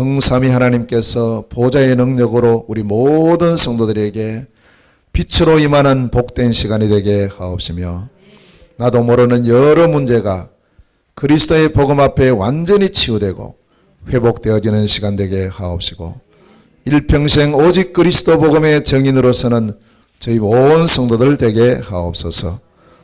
성삼위 하나님께서 보좌의 능력으로 우리 모든 성도들에게 빛으로 임하는 복된 시간이 되게 하옵시며, 나도 모르는 여러 문제가 그리스도의 복음 앞에 완전히 치유되고 회복되어지는 시간 되게 하옵시고, 일평생 오직 그리스도 복음의 증인으로서는 저희 온 성도들 되게 하옵소서.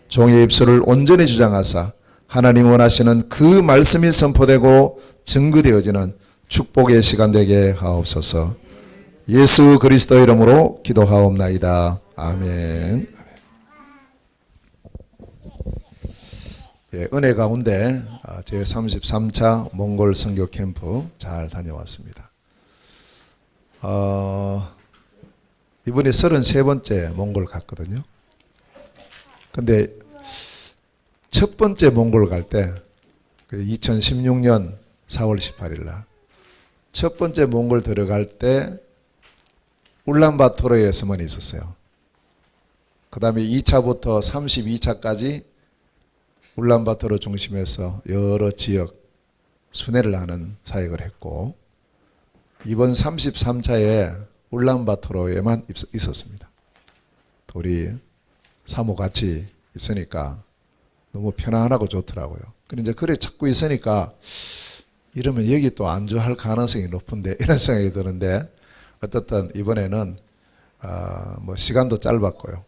종의 입술을 온전히 주장하사 하나님 원하시는 그 말씀이 선포되고 증거되어지는 축복의 시간 되게 하옵소서. 예수 그리스도 이름으로 기도하옵나이다. 아멘. 예, 은혜 가운데 제 33차 몽골 선교 캠프 잘 다녀왔습니다. 이번에 33번째 몽골 갔거든요. 근데 첫 번째 몽골 갈 때 2016년 4월 18일 날 첫 번째 몽골 들어갈 때 울란바토르에서만 있었어요. 그 다음에 2차부터 32차까지 울란바토르 중심에서 여러 지역 순회를 하는 사역을 했고, 이번 33차에 울란바토르에만 있었습니다. 우리 사모 같이 있으니까 너무 편안하고 좋더라고요. 그런데 그래 자꾸 있으니까 이러면 여기 또 안주할 가능성이 높은데 이런 생각이 드는데, 어떻든 이번에는 뭐 시간도 짧았고요.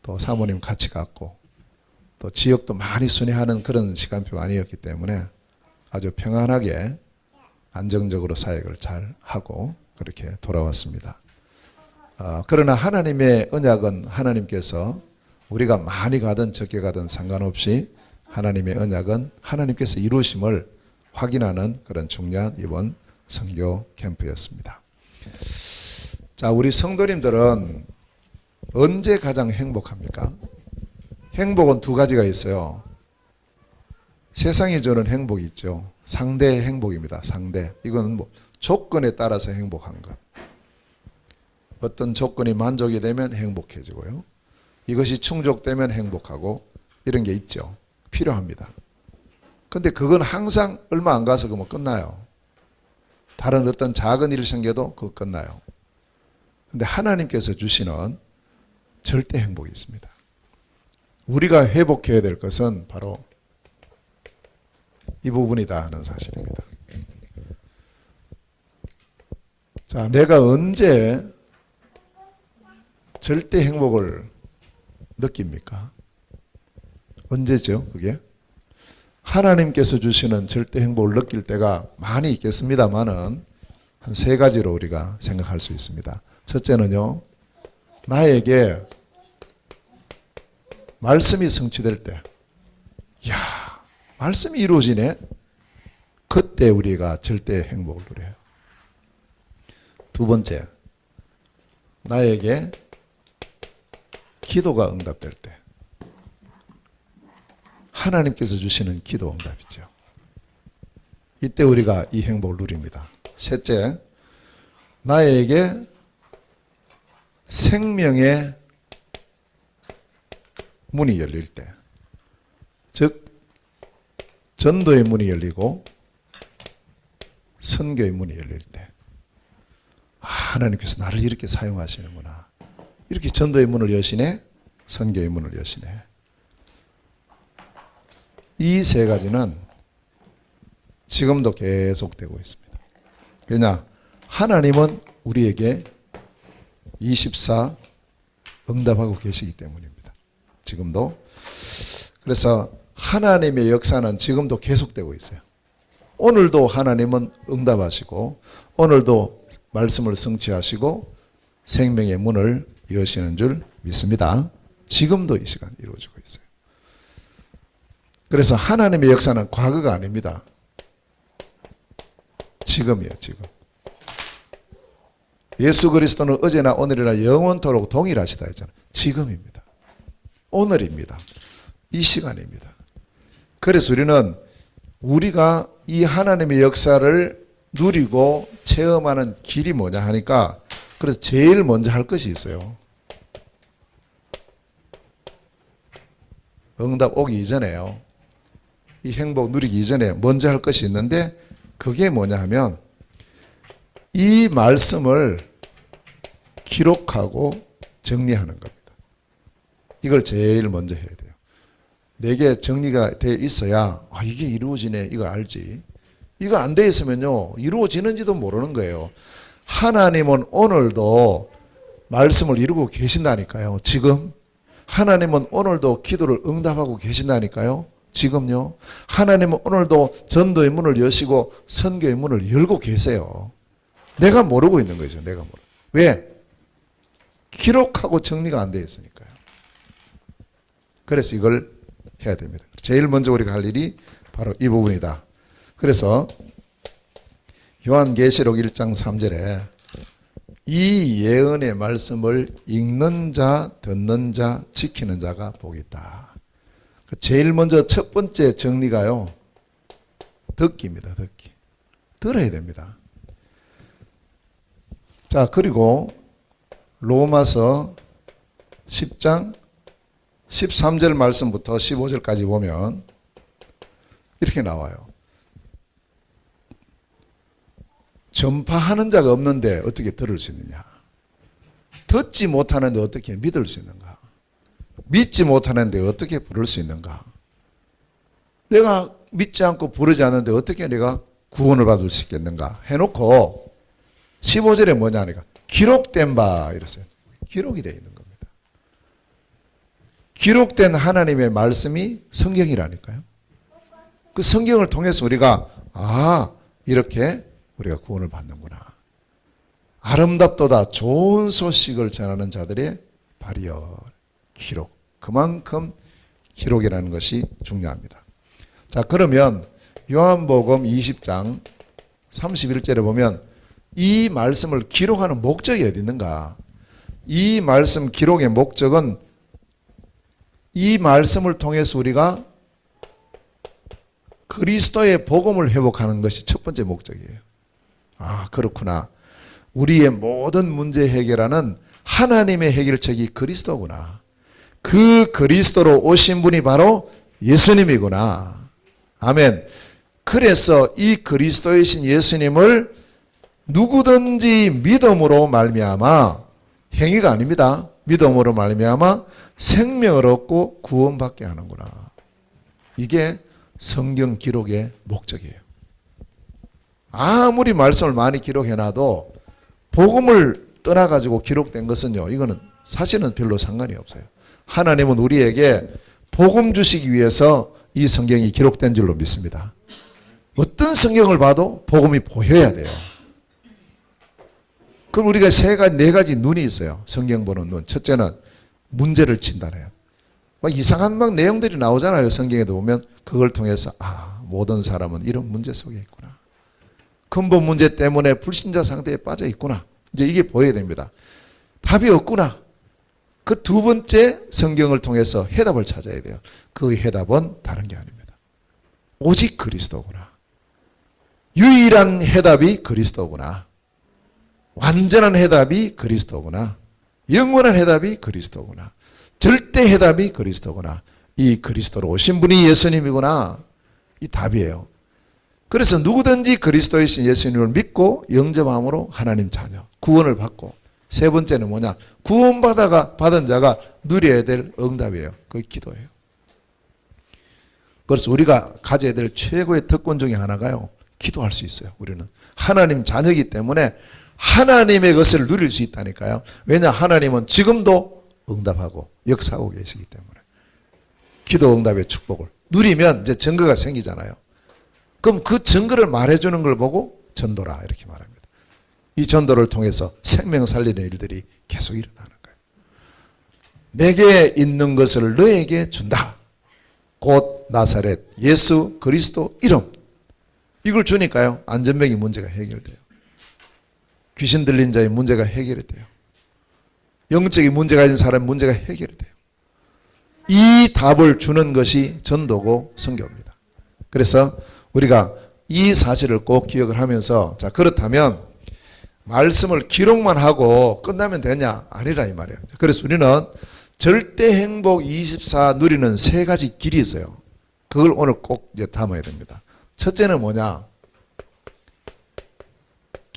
또 사모님 같이 갔고 또 지역도 많이 순회하는 그런 시간표가 아니었기 때문에 아주 평안하게 안정적으로 사역을 잘 하고 그렇게 돌아왔습니다. 그러나 하나님의 언약은 하나님께서 우리가 많이 가든 적게 가든 상관없이 하나님의 언약은 하나님께서 이루심을 확인하는 그런 중요한 이번 선교 캠프였습니다. 자, 우리 성도님들은 언제 가장 행복합니까? 행복은 두 가지가 있어요. 세상이 주는 행복이 있죠. 상대 행복입니다. 상대. 이건 뭐 조건에 따라서 행복한 것. 어떤 조건이 만족이 되면 행복해지고요. 이것이 충족되면 행복하고 이런 게 있죠. 필요합니다. 근데 그건 항상 얼마 안 가서 그러면 끝나요. 다른 어떤 작은 일이 생겨도 그거 끝나요. 근데 하나님께서 주시는 절대 행복이 있습니다. 우리가 회복해야 될 것은 바로 이 부분이다 하는 사실입니다. 자, 내가 언제 절대 행복을 느낍니까? 언제죠, 그게? 하나님께서 주시는 절대 행복을 느낄 때가 많이 있겠습니다만은 한 세 가지로 우리가 생각할 수 있습니다. 첫째는요, 나에게 말씀이 성취될 때, 이야, 말씀이 이루어지네? 그때 우리가 절대 행복을 누려요. 두 번째, 나에게 기도가 응답될 때, 하나님께서 주시는 기도 응답이죠. 이때 우리가 이 행복을 누립니다. 셋째, 나에게 생명의 문이 열릴 때, 즉 전도의 문이 열리고 선교의 문이 열릴 때, 하나님께서 나를 이렇게 사용하시는구나. 이렇게 전도의 문을 여시네, 선교의 문을 여시네. 이 세 가지는 지금도 계속되고 있습니다. 왜냐? 하나님은 우리에게 24 응답하고 계시기 때문입니다. 지금도. 그래서 하나님의 역사는 지금도 계속되고 있어요. 오늘도 하나님은 응답하시고 오늘도 말씀을 성취하시고 생명의 문을 여시는 줄 믿습니다. 지금도 이 시간 이루어지고 있어요. 그래서 하나님의 역사는 과거가 아닙니다. 지금이에요, 지금. 예수 그리스도는 어제나 오늘이나 영원토록 동일하시다 했잖아요. 지금입니다. 오늘입니다. 이 시간입니다. 그래서 우리는 우리가 이 하나님의 역사를 누리고 체험하는 길이 뭐냐 하니까, 그래서 제일 먼저 할 것이 있어요. 응답 오기 이전에요. 이 행복 누리기 이전에 먼저 할 것이 있는데, 그게 뭐냐 하면 이 말씀을 기록하고 정리하는 겁니다. 이걸 제일 먼저 해야 돼요. 내게 정리가 되어 있어야 이게 이루어지네 이거 알지. 이거 안 돼 있으면요 이루어지는지도 모르는 거예요. 하나님은 오늘도 말씀을 이루고 계신다니까요. 지금 하나님은 오늘도 기도를 응답하고 계신다니까요. 지금요. 하나님은 오늘도 전도의 문을 여시고 선교의 문을 열고 계세요. 내가 모르고 있는 거죠. 내가 모르고. 왜? 기록하고 정리가 안 되어 있으니까요. 그래서 이걸 해야 됩니다. 제일 먼저 우리가 할 일이 바로 이 부분이다. 그래서 요한계시록 1장 3절에 이 예언의 말씀을 읽는 자, 듣는 자, 지키는 자가 복이 있다. 제일 먼저 첫 번째 정리가요. 듣기입니다. 듣기. 들어야 됩니다. 자, 그리고 로마서 10장 13절 말씀부터 15절까지 보면 이렇게 나와요. 전파하는 자가 없는데 어떻게 들을 수 있느냐? 듣지 못하는데 어떻게 믿을 수 있는가? 믿지 못하는데 어떻게 부를 수 있는가? 내가 믿지 않고 부르지 않는데 어떻게 내가 구원을 받을 수 있겠는가? 해놓고 15절에 뭐냐 하니까 기록된 바 이랬어요. 기록이 되어 있는 겁니다. 기록된 하나님의 말씀이 성경이라니까요. 그 성경을 통해서 우리가 이렇게 우리가 구원을 받는구나. 아름답도다 좋은 소식을 전하는 자들의 발이여. 기록. 그만큼 기록이라는 것이 중요합니다. 자, 그러면 요한복음 20장 31절에 보면 이 말씀을 기록하는 목적이 어디 있는가? 이 말씀 기록의 목적은 이 말씀을 통해서 우리가 그리스도의 복음을 회복하는 것이 첫 번째 목적이에요. 그렇구나. 우리의 모든 문제 해결하는 하나님의 해결책이 그리스도구나. 그 그리스도로 오신 분이 바로 예수님이구나. 아멘. 그래서 이 그리스도이신 예수님을 누구든지 믿음으로 말미암아, 행위가 아닙니다. 믿음으로 말미암아 생명을 얻고 구원받게 하는구나. 이게 성경 기록의 목적이에요. 아무리 말씀을 많이 기록해놔도 복음을 떠나가지고 기록된 것은요, 이거는 사실은 별로 상관이 없어요. 하나님은 우리에게 복음 주시기 위해서 이 성경이 기록된 줄로 믿습니다. 어떤 성경을 봐도 복음이 보여야 돼요. 그럼 우리가 네 가지 눈이 있어요. 성경 보는 눈. 첫째는 문제를 진단해요. 이상한 내용들이 나오잖아요. 성경에도 보면 그걸 통해서 모든 사람은 이런 문제 속에 있구나. 근본 문제 때문에 불신자 상태에 빠져 있구나. 이제 이게 보여야 됩니다. 답이 없구나. 그 두 번째 성경을 통해서 해답을 찾아야 돼요. 그 해답은 다른 게 아닙니다. 오직 그리스도구나. 유일한 해답이 그리스도구나. 완전한 해답이 그리스도구나. 영원한 해답이 그리스도구나. 절대 해답이 그리스도구나. 이 그리스도로 오신 분이 예수님이구나. 이 답이에요. 그래서 누구든지 그리스도이신 예수님을 믿고 영접함으로 하나님 자녀, 구원을 받고, 세 번째는 뭐냐? 받은 자가 누려야 될 응답이에요. 그게 기도예요. 그래서 우리가 가져야 될 최고의 특권 중에 하나가요. 기도할 수 있어요. 우리는 하나님 자녀이기 때문에 하나님의 것을 누릴 수 있다니까요. 왜냐? 하나님은 지금도 응답하고 역사하고 계시기 때문에. 기도 응답의 축복을 누리면 이제 증거가 생기잖아요. 그럼 그 증거를 말해주는 걸 보고 전도라 이렇게 말합니다. 이 전도를 통해서 생명 살리는 일들이 계속 일어나는 거예요. 내게 있는 것을 너에게 준다. 곧 나사렛 예수 그리스도 이름. 이걸 주니까요. 안전병의 문제가 해결돼요. 귀신 들린 자의 문제가 해결이 돼요. 영적인 문제가 있는 사람의 문제가 해결이 돼요. 이 답을 주는 것이 전도고 선교입니다. 그래서 우리가 이 사실을 꼭 기억을 하면서, 자, 그렇다면 말씀을 기록만 하고 끝나면 되냐? 아니라 이 말이에요. 그래서 우리는 절대 행복 24 누리는 세 가지 길이 있어요. 그걸 오늘 꼭 이제 담아야 됩니다. 첫째는 뭐냐?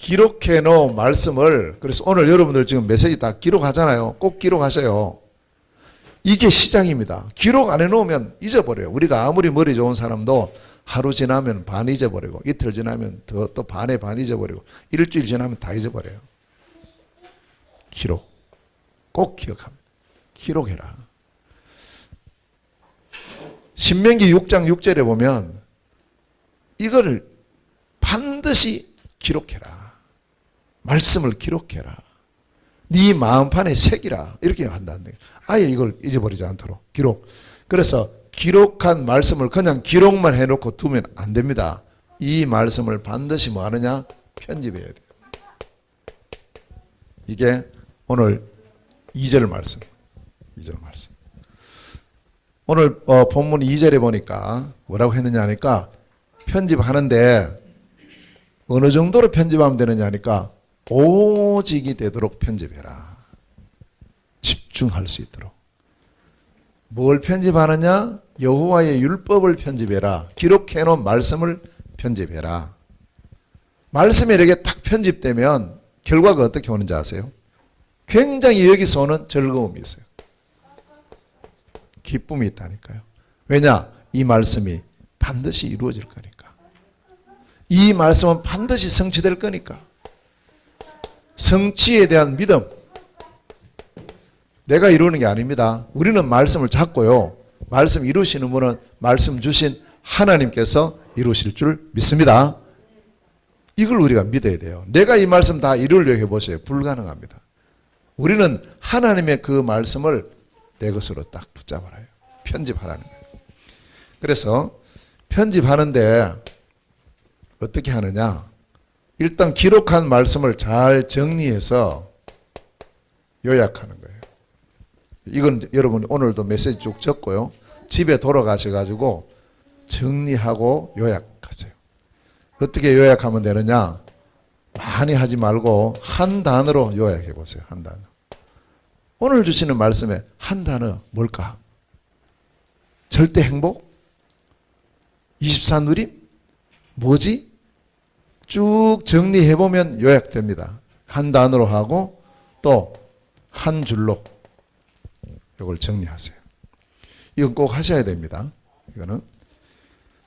기록해 놓은 말씀을, 그래서 오늘 여러분들 지금 메시지 다 기록하잖아요. 꼭 기록하셔요. 이게 시작입니다. 기록 안 해놓으면 잊어버려요. 우리가 아무리 머리 좋은 사람도 하루 지나면 반 잊어버리고, 이틀 지나면 또 반에 반 잊어버리고, 일주일 지나면 다 잊어버려요. 기록. 꼭 기억합니다. 기록해라. 신명기 6장 6절에 보면 이거를 반드시 기록해라. 말씀을 기록해라. 네 마음판에 새기라. 이렇게 한다는 거예요. 아예 이걸 잊어버리지 않도록 기록. 그래서 기록한 말씀을 그냥 기록만 해놓고 두면 안 됩니다. 이 말씀을 반드시 뭐 하느냐? 편집해야 돼요. 이게 오늘 2절 말씀. 2절 말씀. 오늘 본문 2절에 보니까 뭐라고 했느냐 하니까 편집하는데 어느 정도로 편집하면 되느냐 하니까 오직이 되도록 편집해라. 집중할 수 있도록. 뭘 편집하느냐? 여호와의 율법을 편집해라. 기록해 놓은 말씀을 편집해라. 말씀이 이렇게 딱 편집되면 결과가 어떻게 오는지 아세요? 굉장히 여기서 오는 즐거움이 있어요. 기쁨이 있다니까요. 왜냐? 이 말씀이 반드시 이루어질 거니까. 이 말씀은 반드시 성취될 거니까. 성취에 대한 믿음. 내가 이루는 게 아닙니다. 우리는 말씀을 잡고요. 말씀 이루시는 분은 말씀 주신 하나님께서 이루실 줄 믿습니다. 이걸 우리가 믿어야 돼요. 내가 이 말씀 다 이루려고 해보세요. 불가능합니다. 우리는 하나님의 그 말씀을 내 것으로 딱 붙잡아라. 편집하라는 거예요. 그래서 편집하는데 어떻게 하느냐? 일단 기록한 말씀을 잘 정리해서 요약하는 거예요. 이건 여러분 오늘도 메시지 쭉 적고요. 집에 돌아가셔가지고 정리하고 요약하세요. 어떻게 요약하면 되느냐? 많이 하지 말고 한 단어로 요약해 보세요. 한 단어. 오늘 주시는 말씀에 한 단어 뭘까? 절대 행복? 24 누림? 뭐지? 쭉 정리해보면 요약됩니다. 한 단어로 하고 또 한 줄로 이걸 정리하세요. 이건 꼭 하셔야 됩니다. 이거는.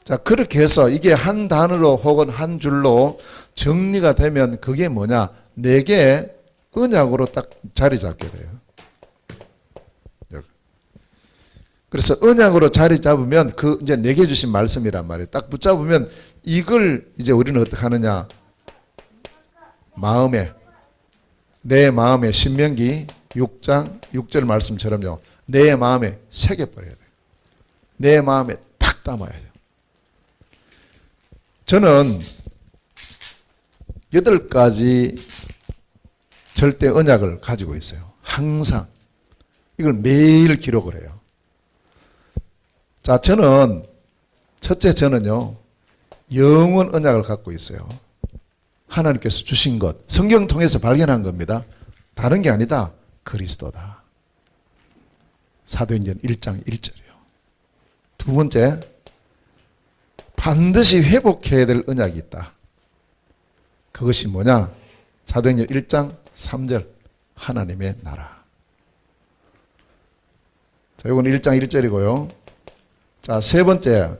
자, 그렇게 해서 이게 한 단어로 혹은 한 줄로 정리가 되면 그게 뭐냐? 내게 언약으로 딱 자리 잡게 돼요. 그래서 언약으로 자리 잡으면 그 이제 내게 주신 말씀이란 말이에요. 딱 붙잡으면 이걸 이제 우리는 어떻게 하느냐? 내 마음에 신명기 6장 6절 말씀처럼요. 내 마음에 새겨버려야 돼요. 내 마음에 탁 담아야 돼요. 저는 8가지 절대 언약을 가지고 있어요. 항상. 이걸 매일 기록을 해요. 자, 저는요, 영원 언약을 갖고 있어요. 하나님께서 주신 것, 성경 통해서 발견한 겁니다. 다른 게 아니다. 그리스도다. 사도행전 1장 1절이요. 두 번째, 반드시 회복해야 될 언약이 있다. 그것이 뭐냐? 사도행전 1장 3절, 하나님의 나라. 자, 이건 1장 1절이고요. 자, 세 번째,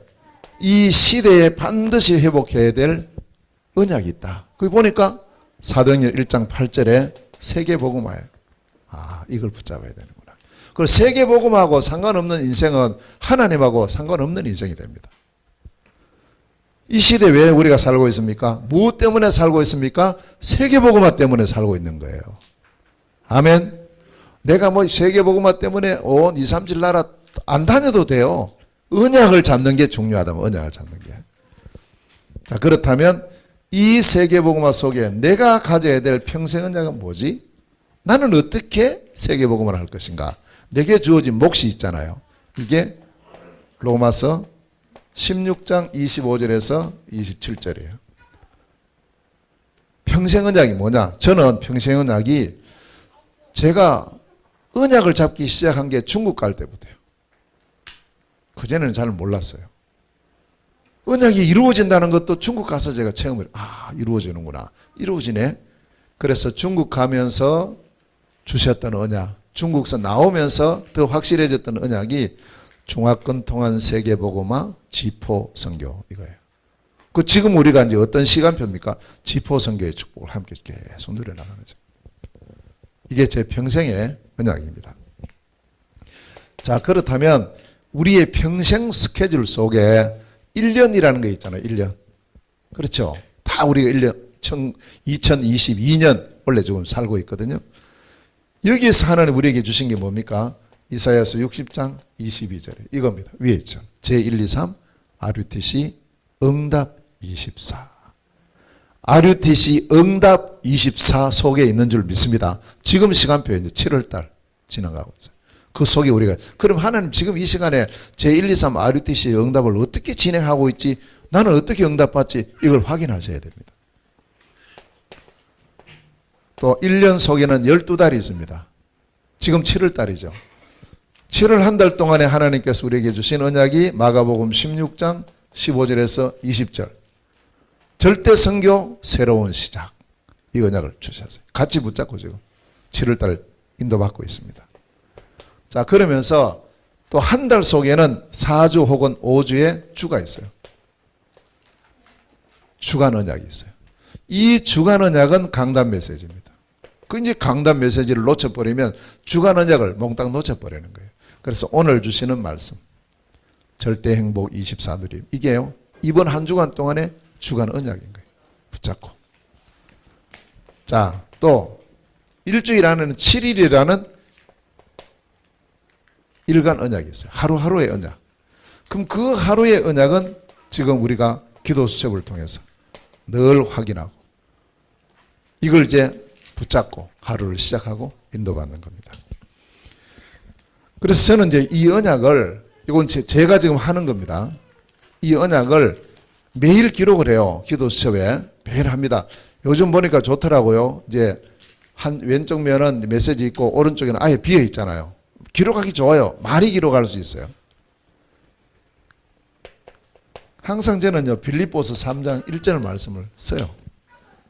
이 시대에 반드시 회복해야 될 언약이 있다. 거기 보니까 사도행전 1장 8절에 세계복음화예요. 아, 이걸 붙잡아야 되는구나. 그리고 세계복음하고 상관없는 인생은 하나님하고 상관없는 인생이 됩니다. 이 시대에 왜 우리가 살고 있습니까? 무엇 때문에 살고 있습니까? 세계복음화 때문에 살고 있는 거예요. 아멘. 내가 뭐 세계복음화 때문에 온 2, 3질 나라 안 다녀도 돼요. 언약을 잡는 게 중요하다면 언약을 잡는 게. 자, 그렇다면 이 세계복음화 속에 내가 가져야 될 평생 언약은 뭐지? 나는 어떻게 세계복음을 할 것인가? 내게 주어진 몫이 있잖아요. 이게 로마서 16장 25절에서 27절이에요. 평생 언약이 뭐냐? 저는 평생 언약이 제가 언약을 잡기 시작한 게 중국 갈 때부터예요. 그전에는 잘 몰랐어요. 언약이 이루어진다는 것도 중국 가서 제가 체험을, 이루어지는구나. 이루어지네. 그래서 중국 가면서 주셨던 언약, 중국에서 나오면서 더 확실해졌던 언약이 중화권 통한 세계복음화 지포 선교 이거예요. 그 지금 우리가 이제 어떤 시간표입니까? 지포 선교의 축복을 함께 계속 누려나가는 거죠. 이게 제 평생의 언약입니다. 자, 그렇다면 우리의 평생 스케줄 속에 1년이라는 게 있잖아요. 1년. 그렇죠. 다 우리가 1년, 2022년 원래 지금 살고 있거든요. 여기에서 하나님 우리에게 주신 게 뭡니까? 이사야서 60장 22절에 이겁니다. 위에 있죠. 제123 RUTC 응답 24. RUTC 응답 24 속에 있는 줄 믿습니다. 지금 시간표에 이제 7월달 지나가고 있어요. 그 속에 우리가, 그럼 하나님 지금 이 시간에 제123 RUTC 응답을 어떻게 진행하고 있지? 나는 어떻게 응답받지? 이걸 확인하셔야 됩니다. 또 1년 속에는 12달이 있습니다. 지금 7월달이죠. 7월 한 달 동안에 하나님께서 우리에게 주신 언약이 마가복음 16장 15절에서 20절. 절대 선교 새로운 시작. 이 언약을 주셨어요. 같이 붙잡고 지금 7월달 인도받고 있습니다. 자, 그러면서 또 한 달 속에는 4주 혹은 5주의 주가 있어요. 주간 언약이 있어요. 이 주간 언약은 강단 메시지입니다. 그 이제 강단 메시지를 놓쳐버리면 주간 언약을 몽땅 놓쳐버리는 거예요. 그래서 오늘 주시는 말씀, 절대 행복 24 누림, 이게요, 이번 한 주간 동안의 주간 언약인 거예요. 붙잡고. 자, 또 일주일 안에는 7일이라는 일간 언약이 있어요. 하루하루의 언약. 그럼 그 하루의 언약은 지금 우리가 기도 수첩을 통해서 늘 확인하고 이걸 이제 붙잡고 하루를 시작하고 인도받는 겁니다. 그래서 저는 이제 이 언약을, 이건 제가 지금 하는 겁니다. 이 언약을 매일 기록을 해요. 기도 수첩에 매일 합니다. 요즘 보니까 좋더라고요. 이제 한 왼쪽 면은 메시지 있고 오른쪽에는 아예 비어 있잖아요. 기록하기 좋아요. 많이 기록할 수 있어요. 항상 저는요, 빌립보서 3장 1절 말씀을 써요.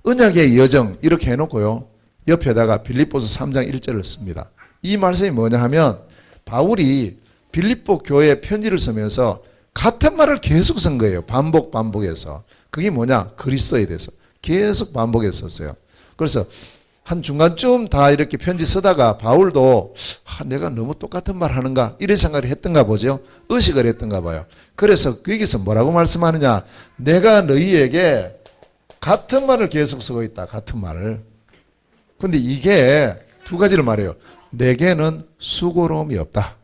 언약의 여정 이렇게 해놓고요, 옆에다가 빌립보서 3장 1절을 씁니다. 이 말씀이 뭐냐 하면 바울이 빌립보 교회에 편지를 쓰면서 같은 말을 계속 쓴 거예요. 반복해서. 그게 뭐냐? 그리스도에 대해서 계속 반복해서 썼어요. 그래서 한 중간쯤 다 이렇게 편지 쓰다가 바울도 내가 너무 똑같은 말 하는가 이런 생각을 했던가 보죠. 의식을 했던가 봐요. 그래서 여기서 뭐라고 말씀하느냐? 내가 너희에게 같은 말을 계속 쓰고 있다. 같은 말을. 근데 이게 두 가지를 말해요. 내게는 수고로움이 없다.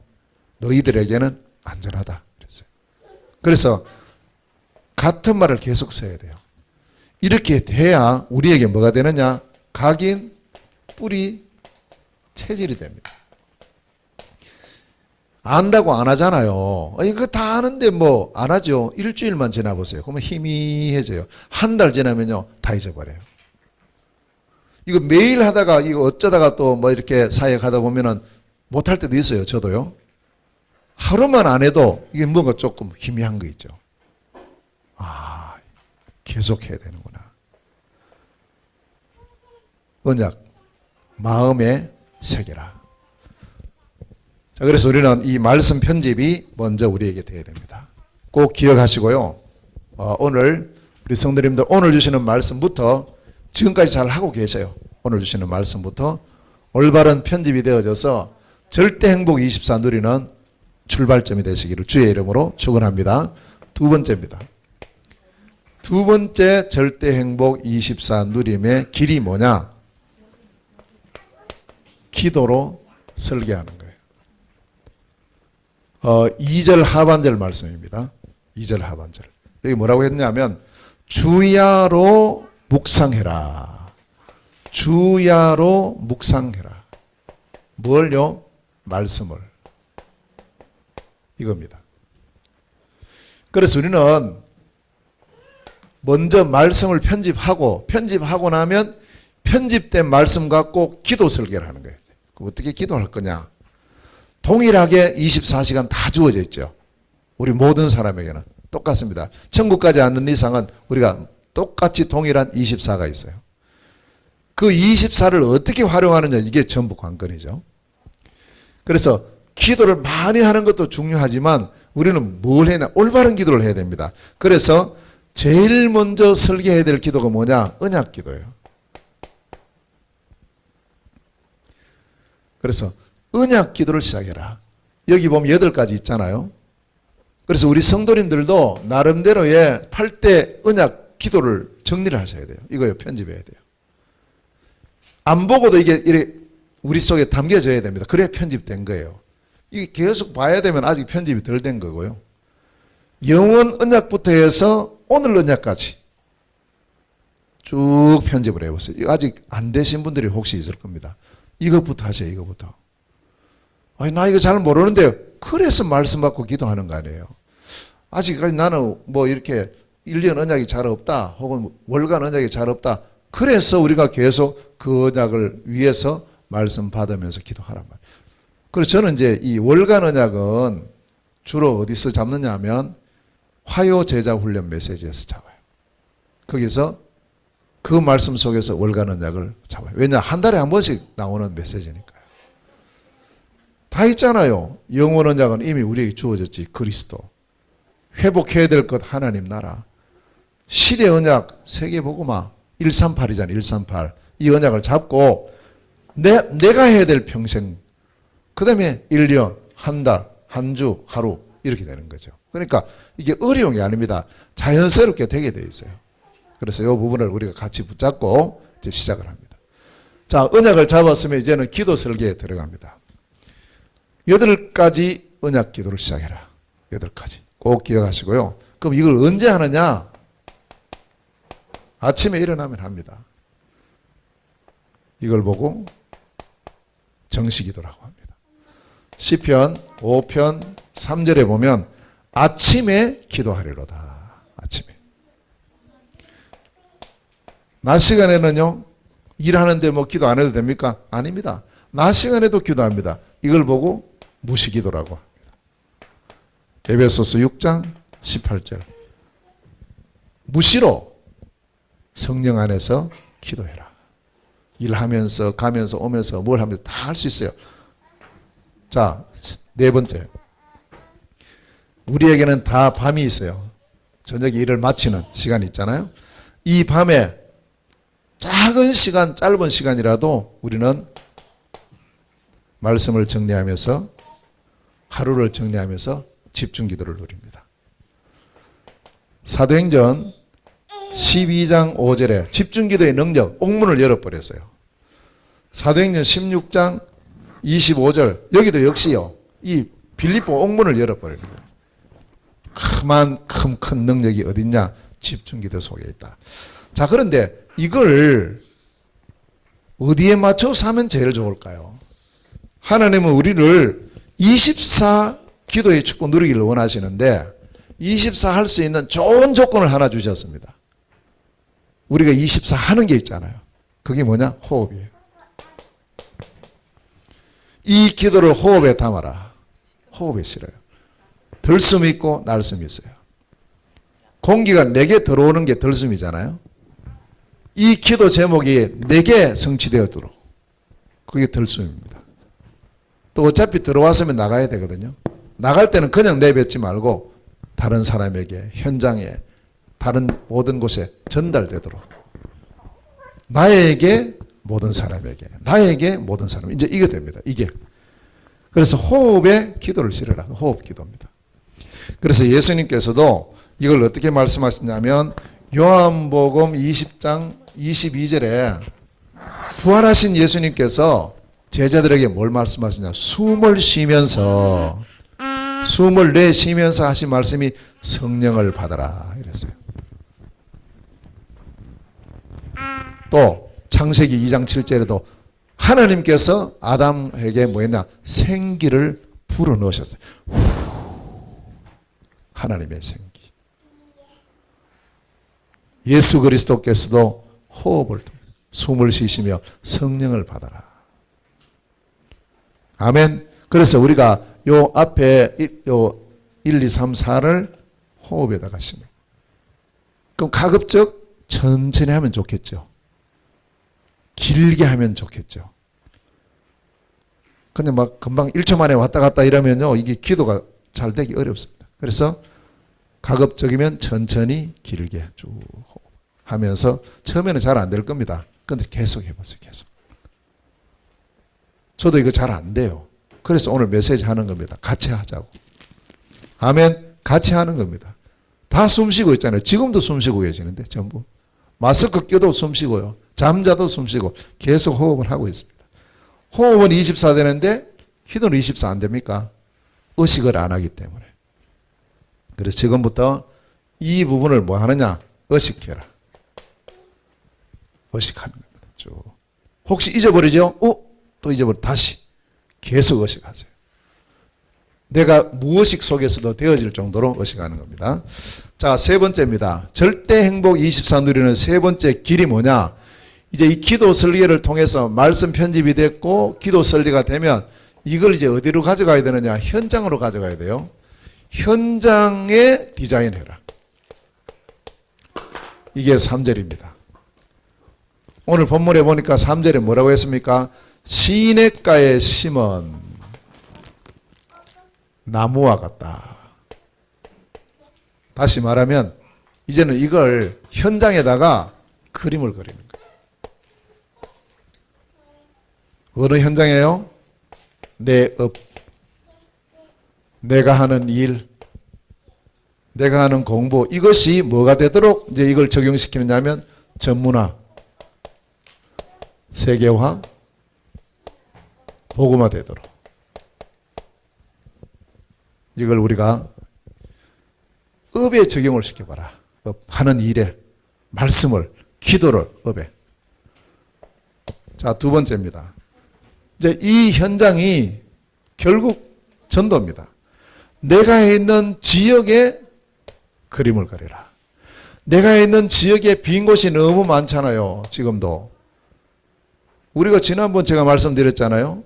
너희들에게는 안전하다. 그랬어요. 그래서 같은 말을 계속 써야 돼요. 이렇게 돼야 우리에게 뭐가 되느냐? 각인, 뿌리, 체질이 됩니다. 안다고 안 하잖아요. 이거 다 아는데 뭐 안 하죠. 일주일만 지나보세요. 그러면 희미해져요. 한 달 지나면요, 다 잊어버려요. 이거 매일 하다가 이거 어쩌다가 또 뭐 이렇게 사역하다 보면은 못할 때도 있어요. 저도요. 하루만 안 해도 이게 뭔가 조금 희미한 거 있죠. 계속 해야 되는구나. 언약, 마음의 세계라. 자, 그래서 우리는 이 말씀 편집이 먼저 우리에게 되어야 됩니다. 꼭 기억하시고요. 오늘 우리 성도님들 오늘 주시는 말씀부터 지금까지 잘 하고 계셔요. 오늘 주시는 말씀부터 올바른 편집이 되어져서 절대 행복 24 누리는 출발점이 되시기를 주의 이름으로 축원합니다. 두 번째입니다. 두 번째 절대 행복 24 누림의 길이 뭐냐? 기도로 설계하는 거예요. 2절 하반절 말씀입니다. 2절 하반절. 여기 뭐라고 했냐면 주야로 묵상해라. 주야로 묵상해라. 뭘요? 말씀을. 이겁니다. 그래서 우리는 먼저 말씀을 편집하고 나면 편집된 말씀 갖고 기도 설계를 하는 거예요. 어떻게 기도할 거냐? 동일하게 24시간 다 주어져 있죠. 우리 모든 사람에게는. 똑같습니다. 천국까지 않는 이상은 우리가 똑같이 동일한 24가 있어요. 그 24를 어떻게 활용하느냐, 이게 전부 관건이죠. 그래서 기도를 많이 하는 것도 중요하지만 우리는 뭘 해야, 올바른 기도를 해야 됩니다. 그래서 제일 먼저 설계해야 될 기도가 뭐냐? 언약 기도예요. 그래서 언약 기도를 시작해라. 여기 보면 8가지 있잖아요. 그래서 우리 성도님들도 나름대로의 8대 언약 기도를 정리를 하셔야 돼요. 이거요, 편집해야 돼요. 안 보고도 이게 우리 속에 담겨져야 됩니다. 그래야 편집된 거예요. 이게 계속 봐야 되면 아직 편집이 덜 된 거고요. 영원 언약부터 해서 오늘 언약까지 쭉 편집을 해보세요. 이거 아직 안 되신 분들이 혹시 있을 겁니다. 이것부터 하세요. 이것부터. 아니, 나 이거 잘 모르는데 그래서 말씀 받고 기도하는 거 아니에요. 아직까지 나는 뭐 이렇게 1년 언약이 잘 없다, 혹은 월간 언약이 잘 없다. 그래서 우리가 계속 그 언약을 위해서 말씀 받으면서 기도하란 말이에요. 그래서 저는 이제 이 월간 언약은 주로 어디서 잡느냐 하면 화요 제자 훈련 메시지에서 잡아요. 거기서 그 말씀 속에서 월간 언약을 잡아요. 왜냐? 한 달에 한 번씩 나오는 메시지니까요. 다 있잖아요. 영원 언약은 이미 우리에게 주어졌지. 그리스도. 회복해야 될 것 하나님 나라. 시대 언약 세계복음화 138이잖아요. 138. 이 언약을 잡고 내가 해야 될 평생, 그 다음에 1년, 한 달, 한 주, 하루 이렇게 되는 거죠. 그러니까 이게 어려운 게 아닙니다. 자연스럽게 되게 돼 있어요. 그래서 이 부분을 우리가 같이 붙잡고 이제 시작을 합니다. 자, 언약을 잡았으면 이제는 기도 설계에 들어갑니다. 8가지 언약 기도를 시작해라. 8가지. 꼭 기억하시고요. 그럼 이걸 언제 하느냐? 아침에 일어나면 합니다. 이걸 보고 정시기도라고 합니다. 시편 5편 3절에 보면 아침에 기도하리로다. 아침에. 낮 시간에는요, 일하는데 뭐 기도 안 해도 됩니까? 아닙니다. 낮 시간에도 기도합니다. 이걸 보고 무시기도라고 합니다. 에베소서 6장 18절. 무시로 성령 안에서 기도해라. 일하면서 가면서 오면서 뭘 하면서 다 할 수 있어요. 자, 4번째. 우리에게는 다 밤이 있어요. 저녁에 일을 마치는 시간이 있잖아요. 이 밤에 작은 시간, 짧은 시간이라도 우리는 말씀을 정리하면서, 하루를 정리하면서 집중 기도를 누립니다. 사도행전 12장 5절에 집중 기도의 능력, 옥문을 열어버렸어요. 사도행전 16장 25절, 여기도 역시요, 이 빌립보 옥문을 열어버리는 거예요. 큰 능력이 어딨냐? 집중 기도 속에 있다. 자, 그런데 이걸 어디에 맞춰서 하면 제일 좋을까요? 하나님은 우리를 24 기도의 축복 누리기를 원하시는데 24 할 수 있는 좋은 조건을 하나 주셨습니다. 우리가 24 하는 게 있잖아요. 그게 뭐냐? 호흡이에요. 이 기도를 호흡에 담아라. 호흡에 실어요. 들숨이 있고 날숨이 있어요. 공기가 내게 들어오는 게 들숨이잖아요. 이 기도 제목이 내게 성취되어도록, 그게 들숨입니다. 또 어차피 들어왔으면 나가야 되거든요. 나갈 때는 그냥 내뱉지 말고 다른 사람에게, 현장에, 다른 모든 곳에 전달되도록. 나에게, 모든 사람에게, 나에게, 모든 사람. 이제 이게 됩니다. 이게. 그래서 호흡에 기도를 실어라. 호흡 기도입니다. 그래서 예수님께서도 이걸 어떻게 말씀하시냐면 요한복음 20장 22절에 부활하신 예수님께서 제자들에게 뭘 말씀하시냐? 숨을 쉬면서, 숨을 내쉬면서 하신 말씀이 성령을 받아라 이랬어요. 또 창세기 2장 7절에도 하나님께서 아담에게 뭐 했냐? 생기를 불어넣으셨어요. 하나님의 생기. 예수 그리스도께서도 호흡을 통해 숨을 쉬시며 성령을 받아라. 아멘. 그래서 우리가 요 앞에 요 1, 2, 3, 4를 호흡에다가 심어. 그럼 가급적 천천히 하면 좋겠죠. 길게 하면 좋겠죠. 근데 막 금방 1초 만에 왔다 갔다 이러면요, 이게 기도가 잘 되기 어렵습니다. 그래서 가급적이면 천천히 길게 쭉 하면서 처음에는 잘 안 될 겁니다. 근데 계속 해보세요. 계속. 저도 이거 잘 안 돼요. 그래서 오늘 메시지 하는 겁니다. 같이 하자고. 아멘. 같이 하는 겁니다. 다 숨 쉬고 있잖아요. 지금도 숨 쉬고 계시는데 전부. 마스크 껴도 숨 쉬고요. 잠자도 숨 쉬고 계속 호흡을 하고 있습니다. 호흡은 24 되는데 기도는 24 안 됩니까? 의식을 안 하기 때문에. 그래서 지금부터 이 부분을 뭐 하느냐? 의식해라. 의식하는 겁니다. 쭉. 혹시 잊어버리죠? 또 잊어버려. 다시 계속 의식하세요. 내가 무의식 속에서도 되어질 정도로 의식하는 겁니다. 자, 세 번째입니다. 절대 행복 24 누리는 세 번째 길이 뭐냐? 이제 이 기도 설계를 통해서 말씀 편집이 됐고 기도 설계가 되면 이걸 이제 어디로 가져가야 되느냐? 현장으로 가져가야 돼요. 현장에 디자인해라. 이게 3절입니다. 오늘 본문에 보니까 3절에 뭐라고 했습니까? 시냇가에 심은 나무와 같다. 다시 말하면 이제는 이걸 현장에다가 그림을 그리는 거예요. 어느 현장이에요? 내 업, 내가 하는 일, 내가 하는 공부, 이것이 뭐가 되도록 이제 이걸 적용시키느냐면 전문화, 세계화, 복음화 되도록. 이걸 우리가 업에 적용을 시켜봐라. 업, 하는 일에, 말씀을, 기도를 업에. 자, 두 번째입니다. 이제 이 현장이 결국 전도입니다. 내가 있는 지역에 그림을 그려라. 내가 있는 지역에 빈 곳이 너무 많잖아요. 지금도. 우리가 지난번 제가 말씀드렸잖아요.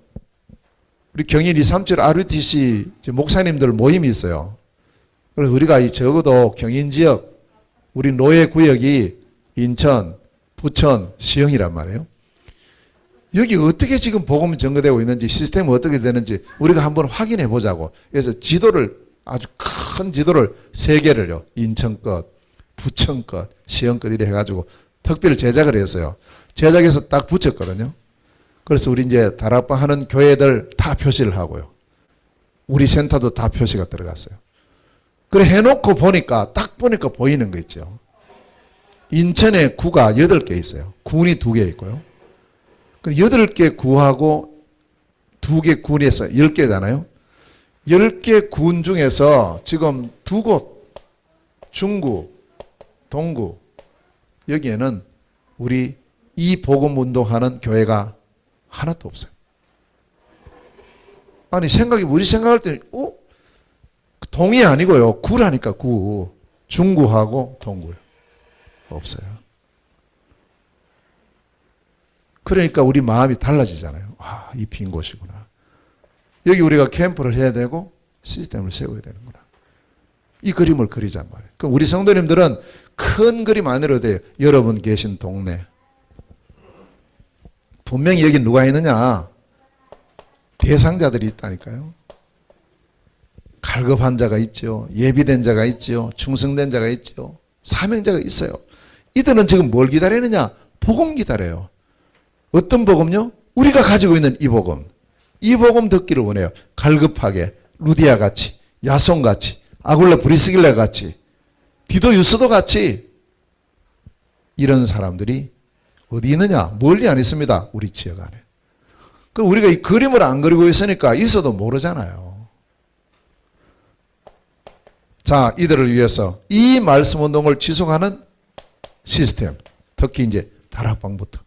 우리 경인 237 RUTC 목사님들 모임이 있어요. 그래서 우리가 이 적어도 경인 지역, 우리 노예 구역이 인천, 부천, 시흥이란 말이에요. 여기 어떻게 지금 복음이 전거되고 있는지, 시스템이 어떻게 되는지 우리가 한번 확인해 보자고. 그래서 지도를, 아주 큰 지도를 3개를요. 인천 것, 부천 것, 시흥 것 이래 해가지고 특별 제작을 했어요. 제작해서 딱 붙였거든요. 그래서 우리 이제 다락방 하는 교회들 다 표시를 하고요. 우리 센터도 다 표시가 들어갔어요. 그래 해놓고 보니까 딱 보니까 보이는 거 있죠. 인천에 구가 8개 있어요. 군이 2개 있고요. 8개 구하고 2개 군에서 10개잖아요. 10개 군 중에서 지금 2곳, 중구, 동구, 여기에는 우리 이 복음 운동하는 교회가 하나도 없어요. 아니 우리 생각할 때는 동이 아니고요. 구라니까 구. 중구하고 동구요. 없어요. 그러니까 우리 마음이 달라지잖아요. 아, 이 빈 곳이구나. 여기 우리가 캠프를 해야 되고 시스템을 세워야 되는구나. 이 그림을 그리잔 말이에요. 그럼 우리 성도님들은 큰 그림 안 그려도 돼요. 여러분 계신 동네. 분명히 여기 누가 있느냐? 대상자들이 있다니까요. 갈급한 자가 있죠. 예비된 자가 있죠. 충성된 자가 있죠. 사명자가 있어요. 이들은 지금 뭘 기다리느냐? 복음 기다려요. 어떤 복음요? 우리가 가지고 있는 이 복음. 이 복음 듣기를 원해요. 갈급하게 루디아 같이, 야손 같이, 아굴라 브리스길라 같이, 디도 유스도 같이 이런 사람들이 어디 있느냐? 멀리 안 있습니다. 우리 지역 안에. 그럼 우리가 이 그림을 안 그리고 있으니까 있어도 모르잖아요. 자, 이들을 위해서 이 말씀 운동을 지속하는 시스템, 특히 이제 다락방부터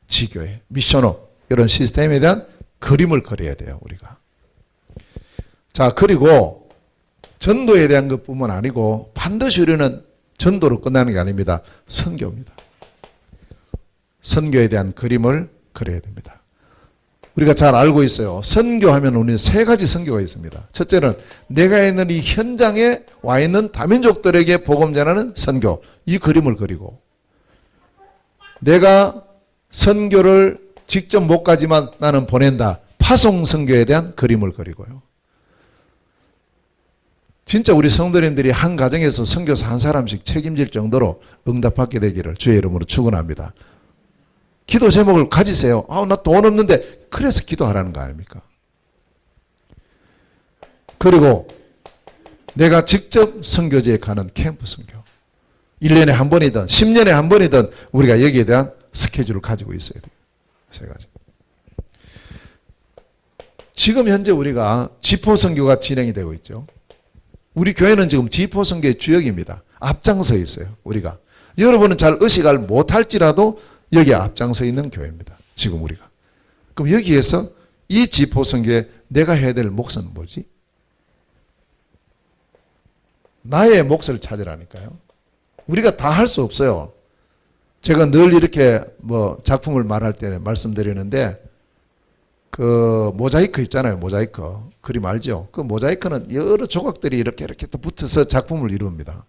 지교회, 미션업 이런 시스템에 대한 그림을 그려야 돼요. 우리가. 자, 그리고 전도에 대한 것뿐만 아니고 반드시 우리는 전도로 끝나는 게 아닙니다. 선교입니다. 선교에 대한 그림을 그려야 됩니다. 우리가 잘 알고 있어요. 선교하면 우리는 세 가지 선교가 있습니다. 첫째는 내가 있는 이 현장에 와 있는 다민족들에게 복음 전하는 선교. 이 그림을 그리고 내가 선교를 직접 못 가지만 나는 보낸다. 파송 선교에 대한 그림을 그리고요. 진짜 우리 성도님들이 한 가정에서 선교사 한 사람씩 책임질 정도로 응답받게 되기를 주의 이름으로 축원합니다. 기도 제목을 가지세요. 나 돈 없는데 그래서 기도하라는 거 아닙니까? 그리고 내가 직접 선교지에 가는 캠프 선교. 1년에 한 번이든 10년에 한 번이든 우리가 여기에 대한 스케줄을 가지고 있어야 돼요. 세 가지. 지금 현재 우리가 지포 선교가 진행이 되고 있죠. 우리 교회는 지금 지포 선교의 주역입니다. 앞장서 있어요. 우리가. 여러분은 잘 의식을 못할지라도 여기에 앞장서 있는 교회입니다. 지금 우리가. 그럼 여기에서 이 지포 선교에 내가 해야 될 몫은 뭐지? 나의 몫을 찾으라니까요. 우리가 다 할 수 없어요. 제가 늘 이렇게 작품을 말할 때 말씀드리는데 그 모자이크 있잖아요. 모자이크. 그림 알죠? 그 모자이크는 여러 조각들이 이렇게 또 붙어서 작품을 이룹니다.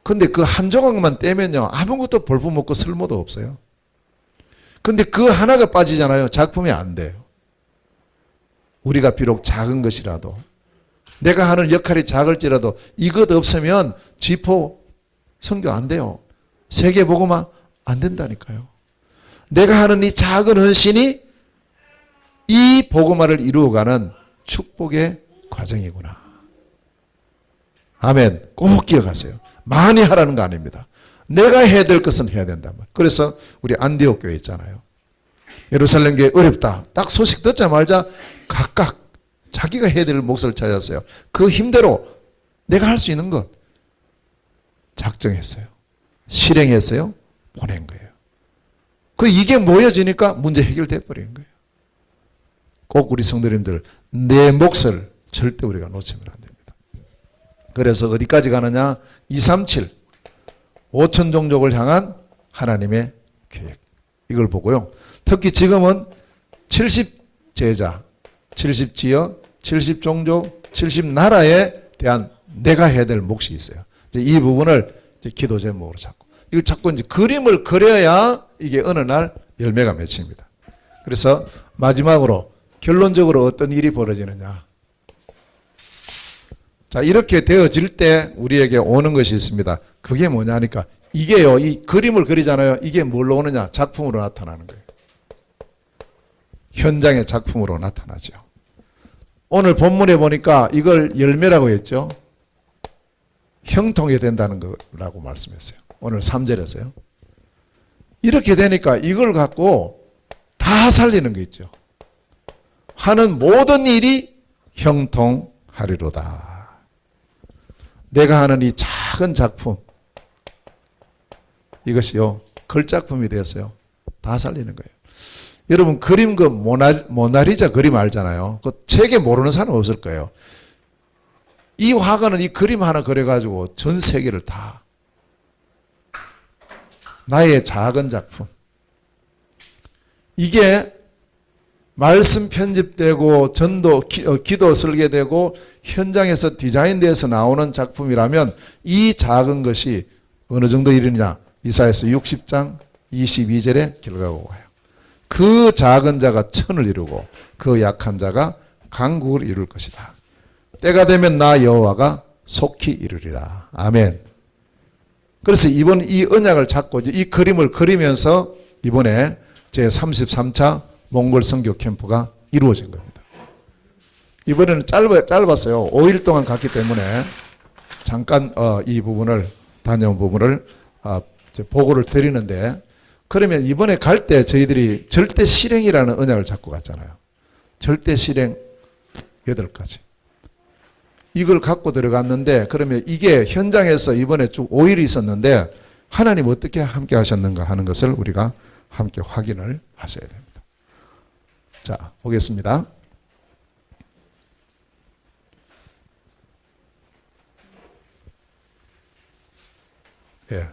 근데 그 한 조각만 떼면요. 아무것도 볼품없고 쓸모도 없어요. 근데 그 하나가 빠지잖아요. 작품이 안 돼요. 우리가 비록 작은 것이라도 내가 하는 역할이 작을지라도 이것 없으면 지포 선교 안 돼요. 세계복음화 안 된다니까요. 내가 하는 이 작은 헌신이 이 복음화를 이루어가는 축복의 과정이구나. 아멘. 꼭 기억하세요. 많이 하라는 거 아닙니다. 내가 해야 될 것은 해야 된단 말이에요. 그래서 우리 안디옥 교회 있잖아요. 예루살렘 교회 어렵다. 딱 소식 듣자마자 각각 자기가 해야 될 몫을 찾았어요. 그 힘대로 내가 할 수 있는 것 작정했어요. 실행했어요. 보낸 거예요. 이게 모여지니까 문제 해결돼 버리는 거예요. 꼭 우리 성도님들 내 몫을 절대 우리가 놓치면 안 됩니다. 그래서 어디까지 가느냐? 237 5천 종족을 향한 하나님의 계획. 이걸 보고요. 특히 지금은 70제자, 70지역, 70종족, 70나라에 대한 내가 해야 될 몫이 있어요. 이 부분을 기도 제목으로 잡고 이걸 자꾸 이제 그림을 그려야 이게 어느 날 열매가 맺힙니다. 그래서 마지막으로 결론적으로 어떤 일이 벌어지느냐. 자, 이렇게 되어질 때 우리에게 오는 것이 있습니다. 그게 뭐냐니까 이게요. 이 그림을 그리잖아요. 이게 뭘로 오느냐? 작품으로 나타나는 거예요. 현장의 작품으로 나타나죠. 오늘 본문에 보니까 이걸 열매라고 했죠. 형통이 된다는 거라고 말씀했어요. 오늘 3절에서요. 이렇게 되니까 이걸 갖고 다 살리는 게 있죠. 하는 모든 일이 형통하리로다. 내가 하는 이 작은 작품 이것이요. 글작품이 되었어요. 다 살리는 거예요. 여러분 그림 그 모나리자 그림 알잖아요. 그 책에 모르는 사람 없을 거예요. 이 화가는 이 그림 하나 그려가지고 전 세계를 다 나의 작은 작품 이게 말씀 편집되고 전도 기도 설계되고 현장에서 디자인돼서 나오는 작품이라면 이 작은 것이 어느 정도 이르느냐. 이사야서 60장 22절에 결과가 와요. 그 작은 자가 천을 이루고 그 약한 자가 강국을 이룰 것이다. 때가 되면 나 여호와가 속히 이루리라. 아멘. 그래서 이번 이 언약을 잡고 이 그림을 그리면서 이번에 제 33차 몽골 선교 캠프가 이루어진 겁니다. 이번에는 짧았어요. 5일 동안 갔기 때문에 잠깐 이 부분을 다녀온 부분을 보고를 드리는데 그러면 이번에 갈 때 저희들이 절대 실행이라는 언약을 잡고 갔잖아요. 절대 실행 8가지. 이걸 갖고 들어갔는데 그러면 이게 현장에서 이번에 쭉 5일이 있었는데 하나님 어떻게 함께 하셨는가 하는 것을 우리가 함께 확인을 하셔야 됩니다. 자, 보겠습니다.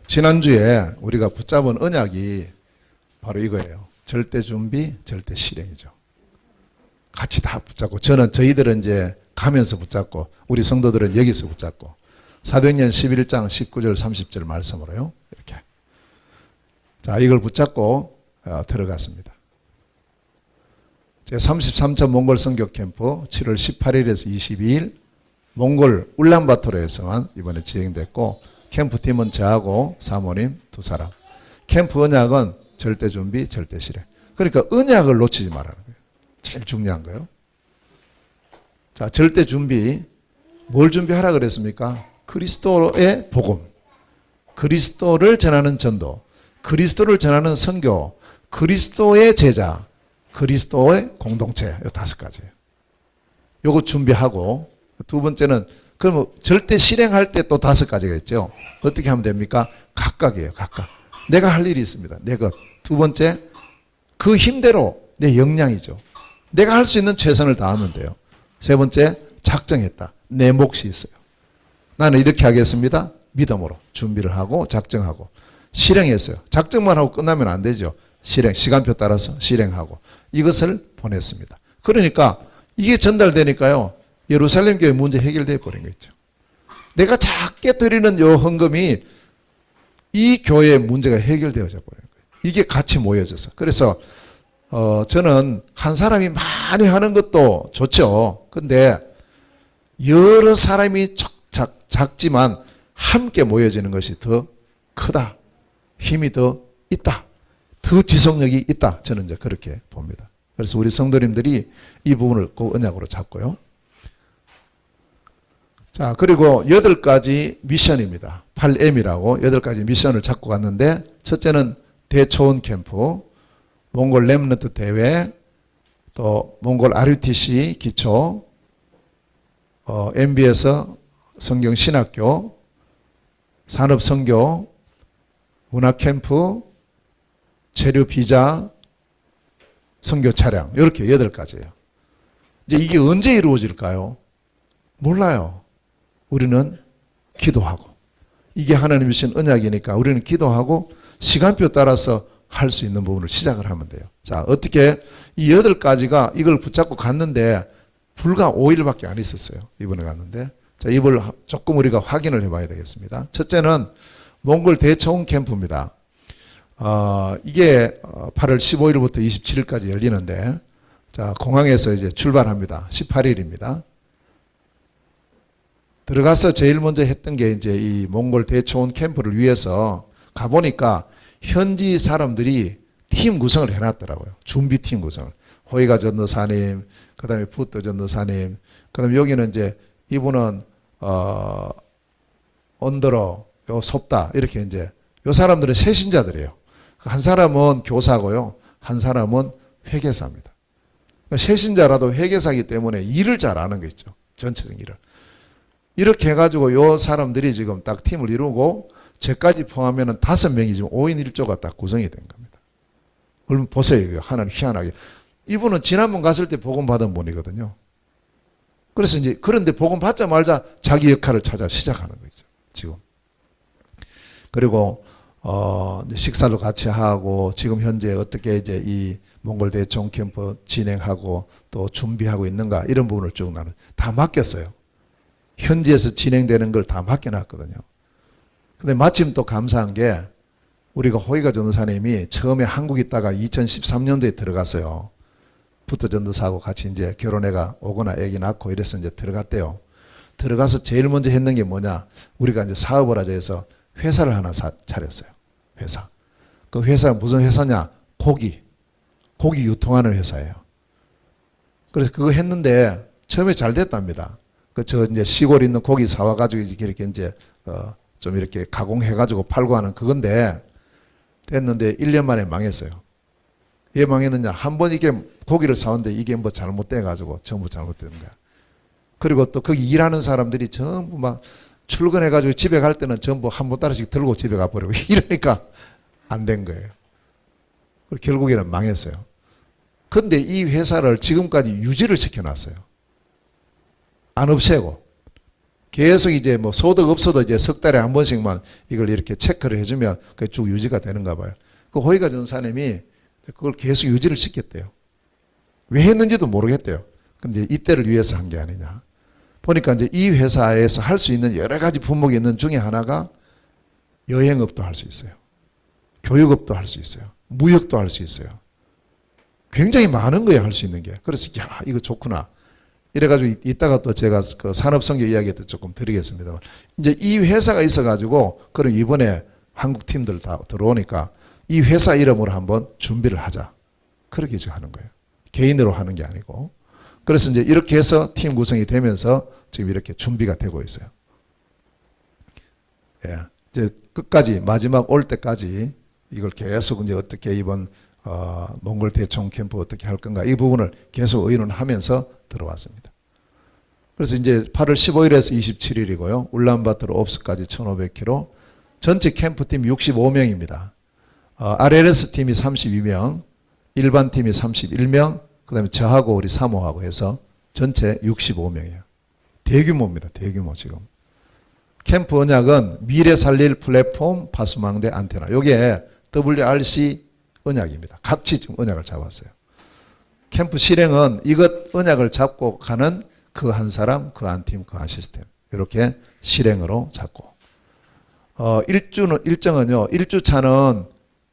지난주에 우리가 붙잡은 언약이 바로 이거예요. 절대 준비, 절대 실행이죠. 같이 다 붙잡고, 저희들은 이제 가면서 붙잡고, 우리 성도들은 여기서 붙잡고, 사도행전 11장 19절 30절 말씀으로요. 이렇게. 자, 이걸 붙잡고 들어갔습니다. 제 33차 몽골 선교 캠프 7월 18일에서 22일 몽골 울란바토르에서만 이번에 진행됐고, 캠프팀은 저하고 사모님 두 사람. 캠프 언약은 절대 준비, 절대 실행. 그러니까 언약을 놓치지 말라는 거예요. 제일 중요한 거예요. 자, 절대 준비. 뭘 준비하라 그랬습니까? 그리스도의 복음, 그리스도를 전하는 전도, 그리스도를 전하는 선교, 그리스도의 제자, 그리스도의 공동체. 이 5가지예요. 요거 준비하고, 두 번째는 그러면 절대 실행할 때 또 5가지가 있죠. 어떻게 하면 됩니까? 각각이에요. 각각. 내가 할 일이 있습니다. 내 것. 두 번째, 그 힘대로 내 역량이죠. 내가 할 수 있는 최선을 다하면 돼요. 세 번째, 작정했다. 내 몫이 있어요. 나는 이렇게 하겠습니다. 믿음으로 준비를 하고 작정하고 실행했어요. 작정만 하고 끝나면 안 되죠. 실행, 시간표 따라서 실행하고 이것을 보냈습니다. 그러니까 이게 전달되니까요. 예루살렘 교회 문제 해결되어 버린 거 있죠. 내가 작게 드리는 요 헌금이 이 교회의 문제가 해결되어져 버린 거예요. 이게 같이 모여져서. 그래서 저는 한 사람이 많이 하는 것도 좋죠. 근데 여러 사람이 작지만 함께 모여지는 것이 더 크다. 힘이 더 있다. 더 지속력이 있다. 저는 이제 그렇게 봅니다. 그래서 우리 성도님들이 이 부분을 꼭 언약으로 잡고요. 자, 그리고 8가지 미션입니다. 8M이라고 8가지 미션을 잡고 갔는데, 첫째는 대초원 캠프, 몽골 렘넌트 대회, 또 몽골 RUTC 기초, MB에서 성경 신학교, 산업 선교, 문화 캠프, 체류 비자, 선교 차량. 이렇게 8가지예요. 이제 이게 언제 이루어질까요? 몰라요. 우리는 기도하고, 이게 하나님이 주신 언약이니까 우리는 기도하고 시간표 따라서 할 수 있는 부분을 시작을 하면 돼요. 자, 어떻게 이 8가지가 이걸 붙잡고 갔는데 불과 5일밖에 안 있었어요. 이번에 갔는데. 자, 이걸 조금 우리가 확인을 해봐야 되겠습니다. 첫째는 몽골 대초원 캠프입니다. 이게 8월 15일부터 27일까지 열리는데, 자, 공항에서 이제 출발합니다. 18일입니다. 들어가서 제일 먼저 했던 게 이제 이 몽골 대초원 캠프를 위해서 가보니까 현지 사람들이 팀 구성을 해놨더라고요. 준비팀 구성을. 호이가 전도사님, 그 다음에 푸또 전도사님, 그 다음에 여기는 이제 이분은, 언더러, 요 섭다, 이렇게 이제, 요 사람들은 세신자들이에요. 한 사람은 교사고요. 한 사람은 회계사입니다. 세신자라도 회계사이기 때문에 일을 잘 아는 거 있죠. 전체적인 일을. 이렇게 해가지고 요 사람들이 지금 딱 팀을 이루고, 저까지 포함하면 5명이 지금 5인 1조가 딱 구성이 된 겁니다. 그럼 보세요. 하나는 희한하게. 이분은 지난번 갔을 때 복음 받은 분이거든요. 그래서 이제 그런데 복음 받자마자 자기 역할을 찾아 시작하는 거죠. 지금. 그리고 식사를 같이 하고 지금 현재 어떻게 이제 이 몽골 대초원 캠프 진행하고 또 준비하고 있는가 이런 부분을 쭉 나는 다 맡겼어요. 현지에서 진행되는 걸 다 맡겨놨거든요. 근데 마침 또 감사한 게 우리가 호이가 전도사님이 처음에 한국 있다가 2013년도에 들어갔어요. 부터 전도사하고 같이 이제 결혼해가 오거나 애기 낳고 이래서 이제 들어갔대요. 들어가서 제일 먼저 했는 게 뭐냐? 우리가 이제 사업을 하자 해서 회사를 하나 차렸어요. 회사. 그 회사가 무슨 회사냐? 고기 유통하는 회사예요. 그래서 그거 했는데 처음에 잘 됐답니다. 저 이제 시골에 있는 고기 사와가지고 이렇게 이제 좀 이렇게 가공해가지고 팔고 하는 그건데 됐는데 1년 만에 망했어요. 왜 망했느냐? 한번 이게 고기를 사왔는데 이게 뭐 잘못돼가지고 전부 잘못된 거야. 그리고 또 거기 일하는 사람들이 전부 막 출근해가지고 집에 갈 때는 전부 한 보따리씩 들고 집에 가버리고 이러니까 안 된 거예요. 결국에는 망했어요. 근데 이 회사를 지금까지 유지를 시켜놨어요. 안 없애고. 계속 이제 뭐 소득 없어도 이제 석 달에 한 번씩만 이걸 이렇게 체크를 해주면 그게 쭉 유지가 되는가 봐요. 그 호이가 전사님이 그걸 계속 유지를 시켰대요. 왜 했는지도 모르겠대요. 근데 이때를 위해서 한 게 아니냐. 보니까 이제 이 회사에서 할 수 있는 여러 가지 품목이 있는 중에 하나가 여행업도 할 수 있어요. 교육업도 할 수 있어요. 무역도 할 수 있어요. 굉장히 많은 거예요, 할 수 있는 게. 그래서 야, 이거 좋구나. 이래가지고 이따가 또 제가 그 산업성교 이야기도 조금 드리겠습니다만, 이제 이 회사가 있어가지고 그럼 이번에 한국 팀들 다 들어오니까 이 회사 이름으로 한번 준비를 하자. 그렇게 지금 하는 거예요. 개인으로 하는 게 아니고. 그래서 이제 이렇게 해서 팀 구성이 되면서 지금 이렇게 준비가 되고 있어요. 예. 이제 끝까지 마지막 올 때까지 이걸 계속 이제 어떻게 이번 몽골 대청 캠프 어떻게 할 건가 이 부분을 계속 의논하면서 들어왔습니다. 그래서 이제 8월 15일에서 27일이고요. 울란바토르 옵스까지 1,500km. 전체 캠프팀 65명입니다. RLS 팀이 32명, 일반 팀이 31명, 그 다음에 저하고 우리 사모하고 해서 전체 65명이에요. 대규모입니다. 대규모 지금. 캠프 언약은 미래 살릴 플랫폼 파수망대 안테나. 이게 WRC 언약입니다. 같이 지금 언약을 잡았어요. 캠프 실행은 이것 언약을 잡고 가는 그 한 사람, 그 한 팀, 그 한 시스템. 이렇게 실행으로 잡고. 일정은요, 1주차는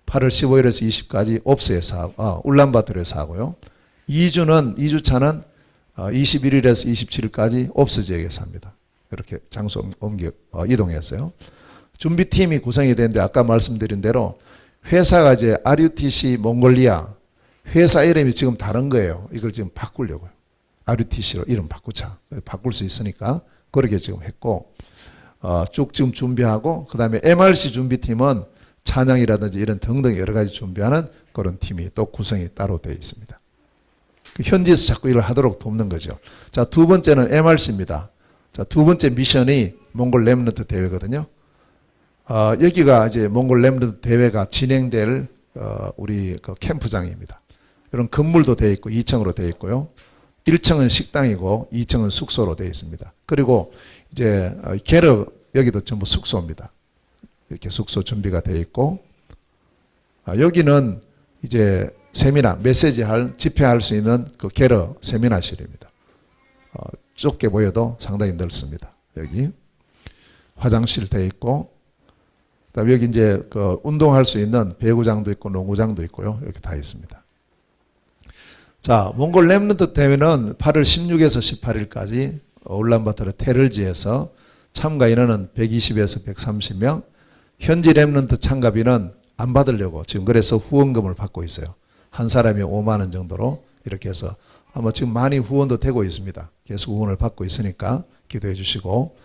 8월 15일에서 20까지 옵스에서 울란바토르에서 하고요. 2주차는 21일에서 27일까지 옵스 지역에서 합니다. 이렇게 장소 이동했어요. 준비팀이 구성이 되는데 아까 말씀드린 대로 회사가 이제 RUTC 몽골리아 회사 이름이 지금 다른 거예요. 이걸 지금 바꾸려고요. RUTC로 이름 바꾸자. 바꿀 수 있으니까 그렇게 지금 했고 쭉 지금 준비하고 그 다음에 MRC 준비팀은 찬양이라든지 이런 등등 여러 가지 준비하는 그런 팀이 또 구성이 따로 되어 있습니다. 현지에서 자꾸 일을 하도록 돕는 거죠. 자, 두 번째는 MRC입니다. 자, 두 번째 미션이 몽골 렘넌트 대회거든요. 여기가 이제 몽골 렘넌트 대회가 진행될 우리 그 캠프장입니다. 이런 건물도 되어 있고 2층으로 되어 있고요. 1층은 식당이고 2층은 숙소로 되어 있습니다. 그리고 이제 게르 여기도 전부 숙소입니다. 이렇게 숙소 준비가 되어 있고 여기는 이제 세미나 메시지할 집회할 수 있는 그 게르 세미나실입니다. 좁게 보여도 상당히 넓습니다. 여기 화장실 되어 있고 그다음에 여기 이제 그 운동할 수 있는 배구장도 있고 농구장도 있고요. 이렇게 다 있습니다. 자, 몽골 렘넌트 대회는 8월 16에서 18일까지 울란바토르 테를지에서 참가 인원은 120에서 130명. 현지 렘넌트 참가비는 안 받으려고 지금 그래서 후원금을 받고 있어요. 한 사람이 5만 원 정도로 이렇게 해서 아마 지금 많이 후원도 되고 있습니다. 계속 후원을 받고 있으니까 기도해 주시고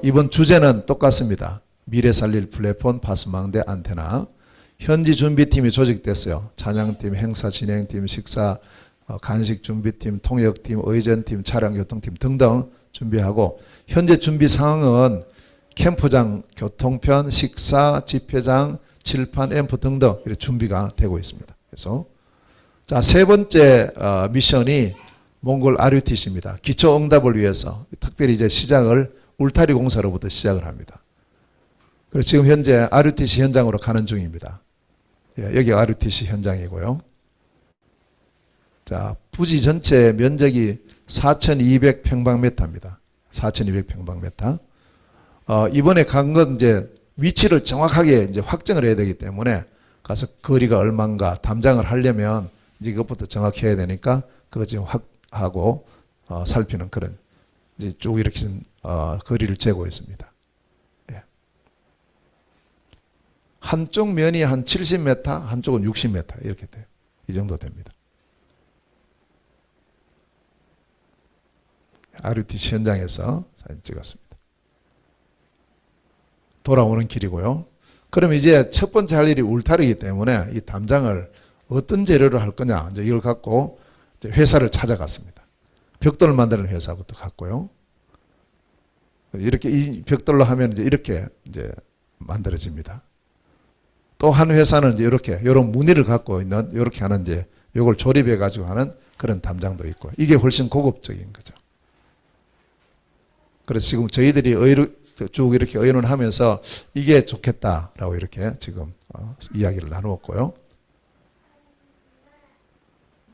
이번 주제는 똑같습니다. 미래 살릴 플랫폼 파수망대 안테나. 현지 준비팀이 조직됐어요. 찬양팀, 행사 진행팀, 식사, 간식 준비팀, 통역팀, 의전팀, 차량교통팀 등등 준비하고 현재 준비 상황은 캠프장, 교통편, 식사, 집회장, 칠판, 앰프 등등 이렇게 준비가 되고 있습니다. 그래서 자, 세 번째 미션이 몽골 RUTC입니다. 기초 응답을 위해서 특별히 이제 시작을 울타리 공사로부터 시작을 합니다. 그래서 지금 현재 RUTC 현장으로 가는 중입니다. 예, 여기 RUTC 현장이고요. 자, 부지 전체 면적이 4,200평방미터입니다. 4,200평방미터. 이번에 간 건 이제 위치를 정확하게 이제 확정을 해야 되기 때문에 가서 거리가 얼마인가 담장을 하려면 이제 이것부터 정확히 해야 되니까 그거 지금 확하고 살피는 그런 이제 쭉 이렇게 좀 거리를 재고 있습니다. 예. 한쪽 면이 한 70m, 한쪽은 60m 이렇게 돼요. 이 정도 됩니다. RUTC 현장에서 사진 찍었습니다. 돌아오는 길이고요. 그럼 이제 첫 번째 할 일이 울타리이기 때문에 이 담장을 어떤 재료로 할 거냐 이제 이걸 갖고 이제 회사를 찾아갔습니다. 벽돌을 만드는 회사부터 갔고요. 이렇게 이 벽돌로 하면 이제 이렇게 이제 만들어집니다. 또 한 회사는 이제 이렇게 이런 무늬를 갖고 있는 이렇게 하는 이제 이걸 조립해 가지고 하는 그런 담장도 있고 이게 훨씬 고급적인 거죠. 그래서 지금 저희들이 쭉 이렇게 의논하면서 이게 좋겠다라고 이렇게 지금 이야기를 나누었고요.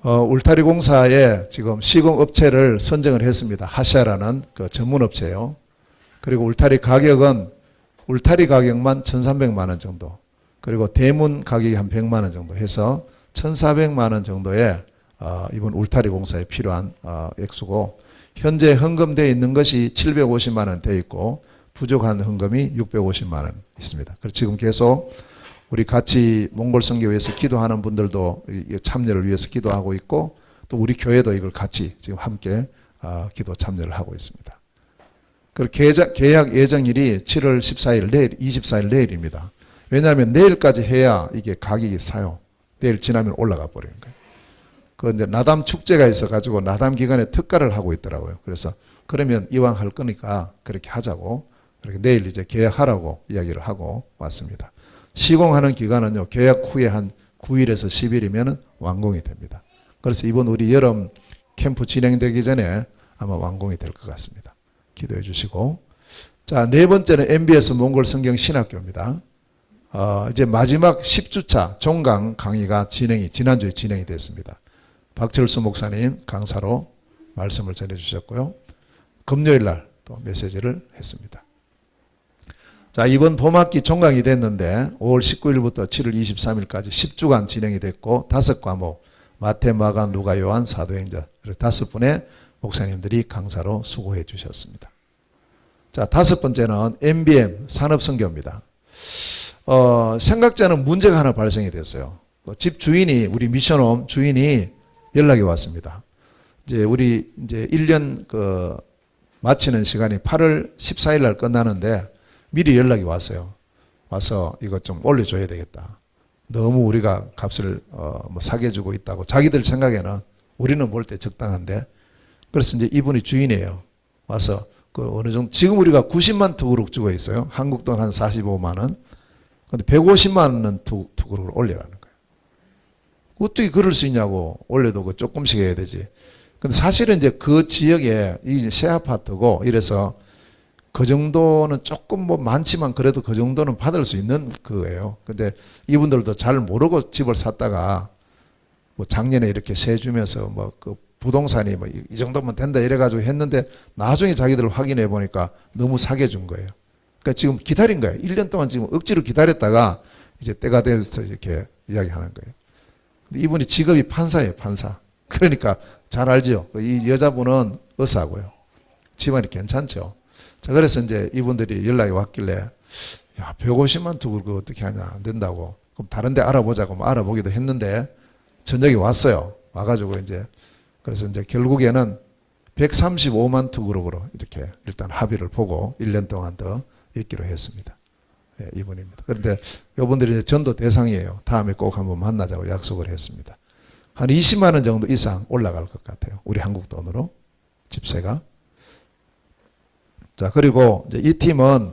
울타리 공사에 지금 시공업체를 선정을 했습니다. 하샤라는 그 전문업체요. 그리고 울타리 가격은 울타리 가격만 1,300만 원 정도, 그리고 대문 가격이 한 100만 원 정도 해서 1,400만 원 정도의 이번 울타리 공사에 필요한 액수고, 현재 헌금되어 있는 것이 750만 원 되어 있고 부족한 헌금이 650만 원 있습니다. 그래서 지금 계속 우리 같이 몽골 선교회에서 기도하는 분들도 참여를 위해서 기도하고 있고, 또 우리 교회도 이걸 같이 지금 함께 기도 참여를 하고 있습니다. 그리고 계약 예정일이 7월 14일 내일, 24일 내일입니다. 왜냐하면 내일까지 해야 이게 가격이 사요. 내일 지나면 올라가 버리는 거예요. 그 이제 나담 축제가 있어가지고 나담 기간에 특가를 하고 있더라고요. 그래서 그러면 이왕 할 거니까 그렇게 하자고, 그렇게 내일 이제 계약하라고 이야기를 하고 왔습니다. 시공하는 기간은요, 계약 후에 한 9일에서 10일이면 완공이 됩니다. 그래서 이번 우리 여름 캠프 진행되기 전에 아마 완공이 될 것 같습니다. 기도해 주시고. 자, 네 번째는 MBS 몽골 성경 신학교입니다. 이제 마지막 10주차 종강 강의가 지난주에 진행이 됐습니다. 박철수 목사님 강사로 말씀을 전해 주셨고요. 금요일 날 또 메시지를 했습니다. 자, 이번 봄학기 종강이 됐는데 5월 19일부터 7월 23일까지 10주간 진행이 됐고 5과목 마태, 마가, 누가, 요한, 사도행전 5분의 목사님들이 강사로 수고해 주셨습니다. 자, 5번째는 MBM 산업선교입니다. 생각지않은 문제가 하나 발생이 됐어요. 집 주인이, 우리 미션홈 주인이 연락이 왔습니다. 우리 1년 마치는 시간이 8월 14일 날 끝나는데 미리 연락이 왔어요. 와서 이것 좀 올려줘야 되겠다. 너무 우리가 값을 사게 주고 있다고. 자기들 생각에는 우리는 볼 때 적당한데. 그래서 이제 이분이 주인이에요. 와서 어느 정도, 지금 우리가 90만 투구룩 주고 있어요. 한국 돈 한 45만 원. 근데 150만 원 투구룩을 올리라는 거예요. 어떻게 그럴 수 있냐고. 올려도 조금씩 해야 되지. 근데 사실은 이제 그 지역에 이 새 아파트고 이래서 그 정도는 조금 많지만 그래도 그 정도는 받을 수 있는 거예요. 근데 이분들도 잘 모르고 집을 샀다가 작년에 이렇게 세 주면서 그 부동산이 이 정도면 된다 이래가지고 했는데 나중에 자기들 확인해 보니까 너무 사게 준 거예요. 그러니까 지금 기다린 거예요. 1년 동안 지금 억지로 기다렸다가 이제 때가 돼서 이렇게 이야기하는 거예요. 근데 이분이 직업이 판사예요, 판사. 그러니까 잘 알죠. 이 여자분은 의사고요. 집안이 괜찮죠. 자, 그래서 이제 이분들이 연락이 왔길래, 야, 150만 투구 그거 어떻게 하냐, 안 된다고. 그럼 다른 데 알아보자고 알아보기도 했는데, 저녁에 왔어요. 와가지고 그래서 결국에는 135만 투구로 이렇게 일단 합의를 보고 1년 동안 더 있기로 했습니다. 네, 이분입니다. 그런데 이분들이 전도 대상이에요. 다음에 꼭 한번 만나자고 약속을 했습니다. 한 20만 원 정도 이상 올라갈 것 같아요. 우리 한국 돈으로 집세가. 자, 그리고 이 팀은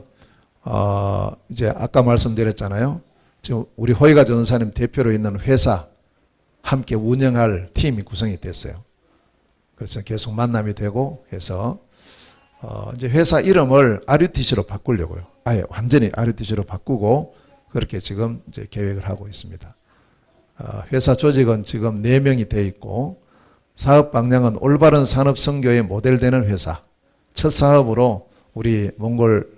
이제 아까 말씀드렸잖아요. 지금 우리 호이가 전사님 대표로 있는 회사 함께 운영할 팀이 구성이 됐어요. 그래서 계속 만남이 되고 해서 이제 회사 이름을 RUTC로 바꾸려고요. 아예 완전히 RUTC로 바꾸고 그렇게 지금 이제 계획을 하고 있습니다. 회사 조직은 지금 4명이 되어 있고 사업 방향은 올바른 산업 선교의 모델되는 회사. 첫 사업으로 우리 몽골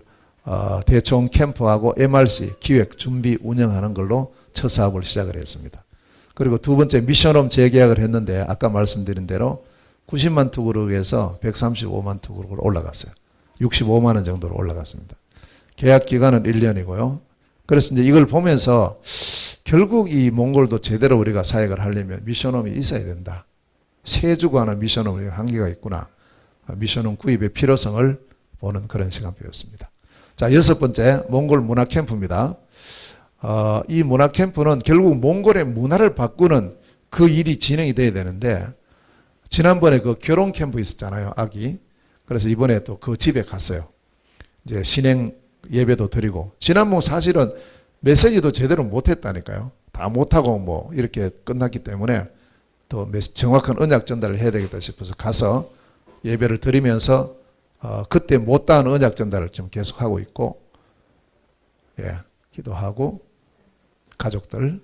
대총 캠프하고 MRC 기획, 준비, 운영하는 걸로 첫 사업을 시작을 했습니다. 그리고 두 번째 미션홈 재계약을 했는데 아까 말씀드린 대로 90만 투구룩에서 135만 투구룩으로 올라갔어요. 65만 원 정도로 올라갔습니다. 계약 기간은 1년이고요. 그래서 이제 이걸 보면서 결국 이 몽골도 제대로 우리가 사역을 하려면 미션홈이 있어야 된다. 세 주고 하는 미션홈이 한계가 있구나. 미션홈 구입의 필요성을 보는 그런 시간표였습니다. 자, 6번째 몽골 문화 캠프입니다. 이 문화 캠프는 결국 몽골의 문화를 바꾸는 그 일이 진행이 돼야 되는데 지난번에 그 결혼 캠프 있었잖아요, 아기. 그래서 이번에 또 그 집에 갔어요. 이제 신행 예배도 드리고 지난번 사실은 메시지도 제대로 못했다니까요. 다 못하고 이렇게 끝났기 때문에 더 정확한 언약 전달을 해야 되겠다 싶어서 가서 예배를 드리면서 그때 못다한 언약 전달을 지금 계속하고 있고, 예, 기도하고 가족들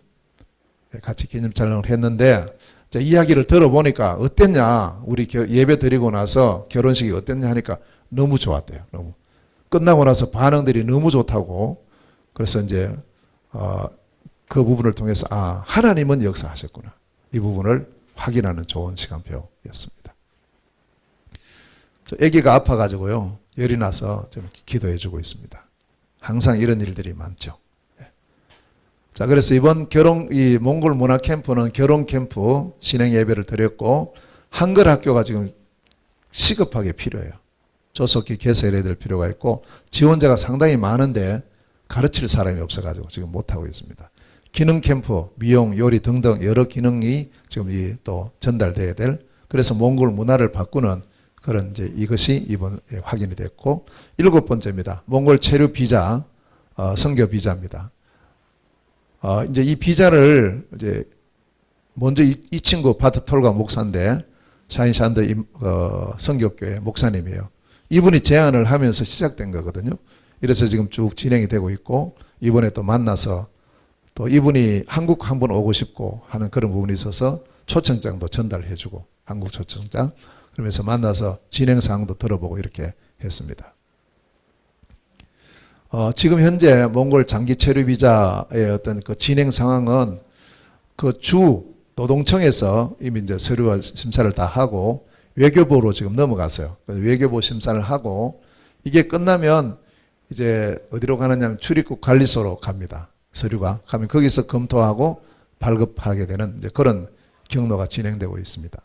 같이 기념 촬영을 했는데 자, 이야기를 들어보니까 어땠냐? 우리 예배 드리고 나서 결혼식이 어땠냐 하니까 너무 좋았대요. 너무. 끝나고 나서 반응들이 너무 좋다고. 그래서 이제 그 부분을 통해서 하나님은 역사하셨구나. 이 부분을 확인하는 좋은 시간표였습니다. 저 아기가 아파가지고요. 열이 나서 좀 기도해주고 있습니다. 항상 이런 일들이 많죠. 자, 그래서 이번 이 몽골 문화 캠프는 결혼 캠프 신행 예배를 드렸고, 한글 학교가 지금 시급하게 필요해요. 조속히 개설해야 될 필요가 있고, 지원자가 상당히 많은데 가르칠 사람이 없어가지고 지금 못하고 있습니다. 기능 캠프, 미용, 요리 등등 여러 기능이 지금 또 전달돼야 될, 그래서 몽골 문화를 바꾸는 그런 이것이 이번에 확인이 됐고, 7번째입니다. 몽골 체류 비자, 선교 비자입니다. 이제 이 비자를 먼저 이 친구 바트톨가 목사인데, 샤인샨드 선교교회 목사님이에요. 이분이 제안을 하면서 시작된 거거든요. 이래서 지금 쭉 진행이 되고 있고, 이번에 또 만나서 또 이분이 한국 한번 오고 싶고 하는 그런 부분이 있어서 초청장도 전달해주고, 한국 초청장. 그러면서 만나서 진행 사항도 들어보고 이렇게 했습니다. 지금 현재 몽골 장기 체류 비자의 어떤 그 진행 상황은 그 주 노동청에서 이미 이제 서류와 심사를 다 하고 외교부로 지금 넘어갔어요. 외교부 심사를 하고 이게 끝나면 이제 어디로 가느냐면 출입국 관리소로 갑니다. 서류가 가면 거기서 검토하고 발급하게 되는 이제 그런 경로가 진행되고 있습니다.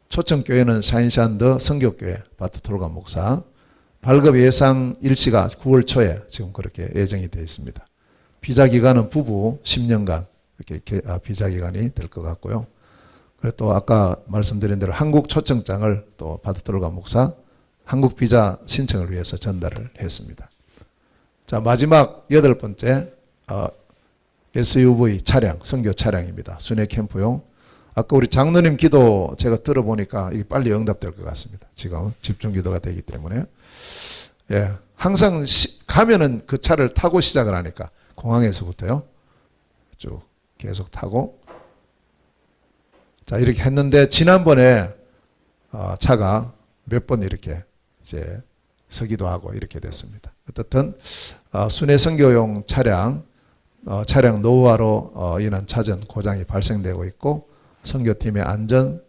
초청교회는 샤인샨드 선교교회 바트톨가 목사. 발급 예상 일시가 9월 초에 지금 그렇게 예정이 되어 있습니다. 비자 기간은 부부 10년간 이렇게 비자 기간이 될 것 같고요. 그리고 또 아까 말씀드린 대로 한국 초청장을 또 바트톨가 목사 한국 비자 신청을 위해서 전달을 했습니다. 자, 마지막 8번째 SUV 차량, 선교 차량입니다. 순회 캠프용. 아까 우리 장로님 기도 제가 들어보니까 이게 빨리 응답될 것 같습니다. 지금 집중 기도가 되기 때문에. 예, 항상 가면은 그 차를 타고 시작을 하니까 공항에서부터요. 쭉 계속 타고. 자, 이렇게 했는데 지난번에 차가 몇 번 이렇게 이제 서기도 하고 이렇게 됐습니다. 어떻든 순회 선교용 차량 노후화로 인한 차전 고장이 발생되고 있고, 선교팀의 안전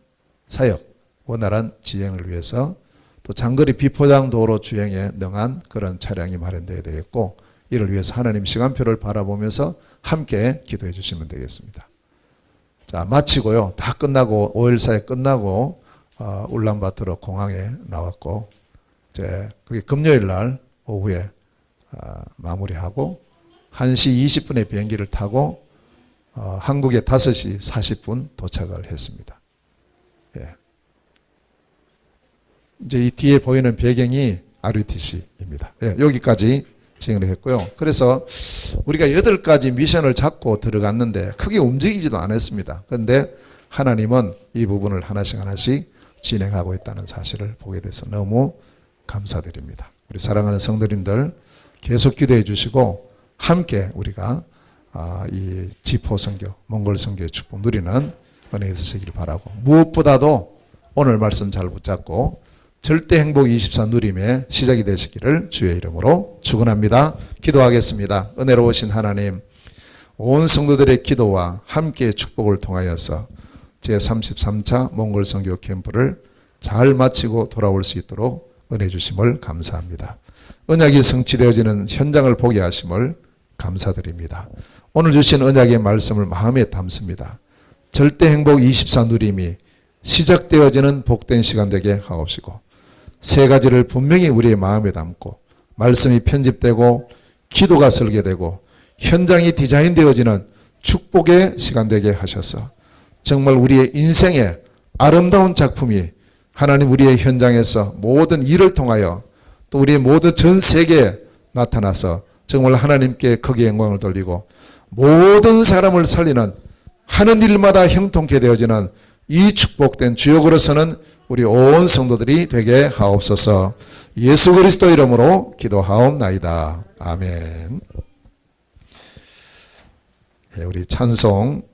사역 원활한 지행을 위해서 또 장거리 비포장 도로 주행에 능한 그런 차량이 마련되어야 되겠고, 이를 위해서 하나님 시간표를 바라보면서 함께 기도해 주시면 되겠습니다. 자, 마치고요. 다 끝나고 5일4에 끝나고 울란바토르 공항에 나왔고, 이제 그게 금요일 날 오후에 마무리하고 1시 20분에 비행기를 타고 한국에 5시 40분 도착을 했습니다. 예. 이제 이 뒤에 보이는 배경이 RUTC입니다. 예, 여기까지 진행을 했고요. 그래서 우리가 8가지 미션을 잡고 들어갔는데 크게 움직이지도 않았습니다. 그런데 하나님은 이 부분을 하나씩 진행하고 있다는 사실을 보게 돼서 너무 감사드립니다. 우리 사랑하는 성도님들 계속 기도해 주시고 함께 우리가 이 지포 선교, 몽골 선교의 축복 누리는 은혜 있으시길 바라고, 무엇보다도 오늘 말씀 잘 붙잡고 절대 행복 24 누림의 시작이 되시기를 주의 이름으로 축원합니다. 기도하겠습니다. 은혜로우신 하나님, 온 성도들의 기도와 함께 축복을 통하여서 제33차 몽골 선교 캠프를 잘 마치고 돌아올 수 있도록 은혜 주심을 감사합니다. 언약이 성취되어지는 현장을 보게 하심을 감사드립니다. 오늘 주신 언약의 말씀을 마음에 담습니다. 절대 행복 24 누림이 시작되어지는 복된 시간 되게 하옵시고, 3가지를 분명히 우리의 마음에 담고 말씀이 편집되고 기도가 설계되고 현장이 디자인되어지는 축복의 시간 되게 하셔서 정말 우리의 인생의 아름다운 작품이 하나님 우리의 현장에서 모든 일을 통하여 또 우리의 모든 전 세계에 나타나서 정말 하나님께 크게 영광을 돌리고 모든 사람을 살리는 하는 일마다 형통케 되어지는 이 축복된 주역으로서는 우리 온 성도들이 되게 하옵소서. 예수 그리스도 이름으로 기도하옵나이다. 아멘. 우리 찬송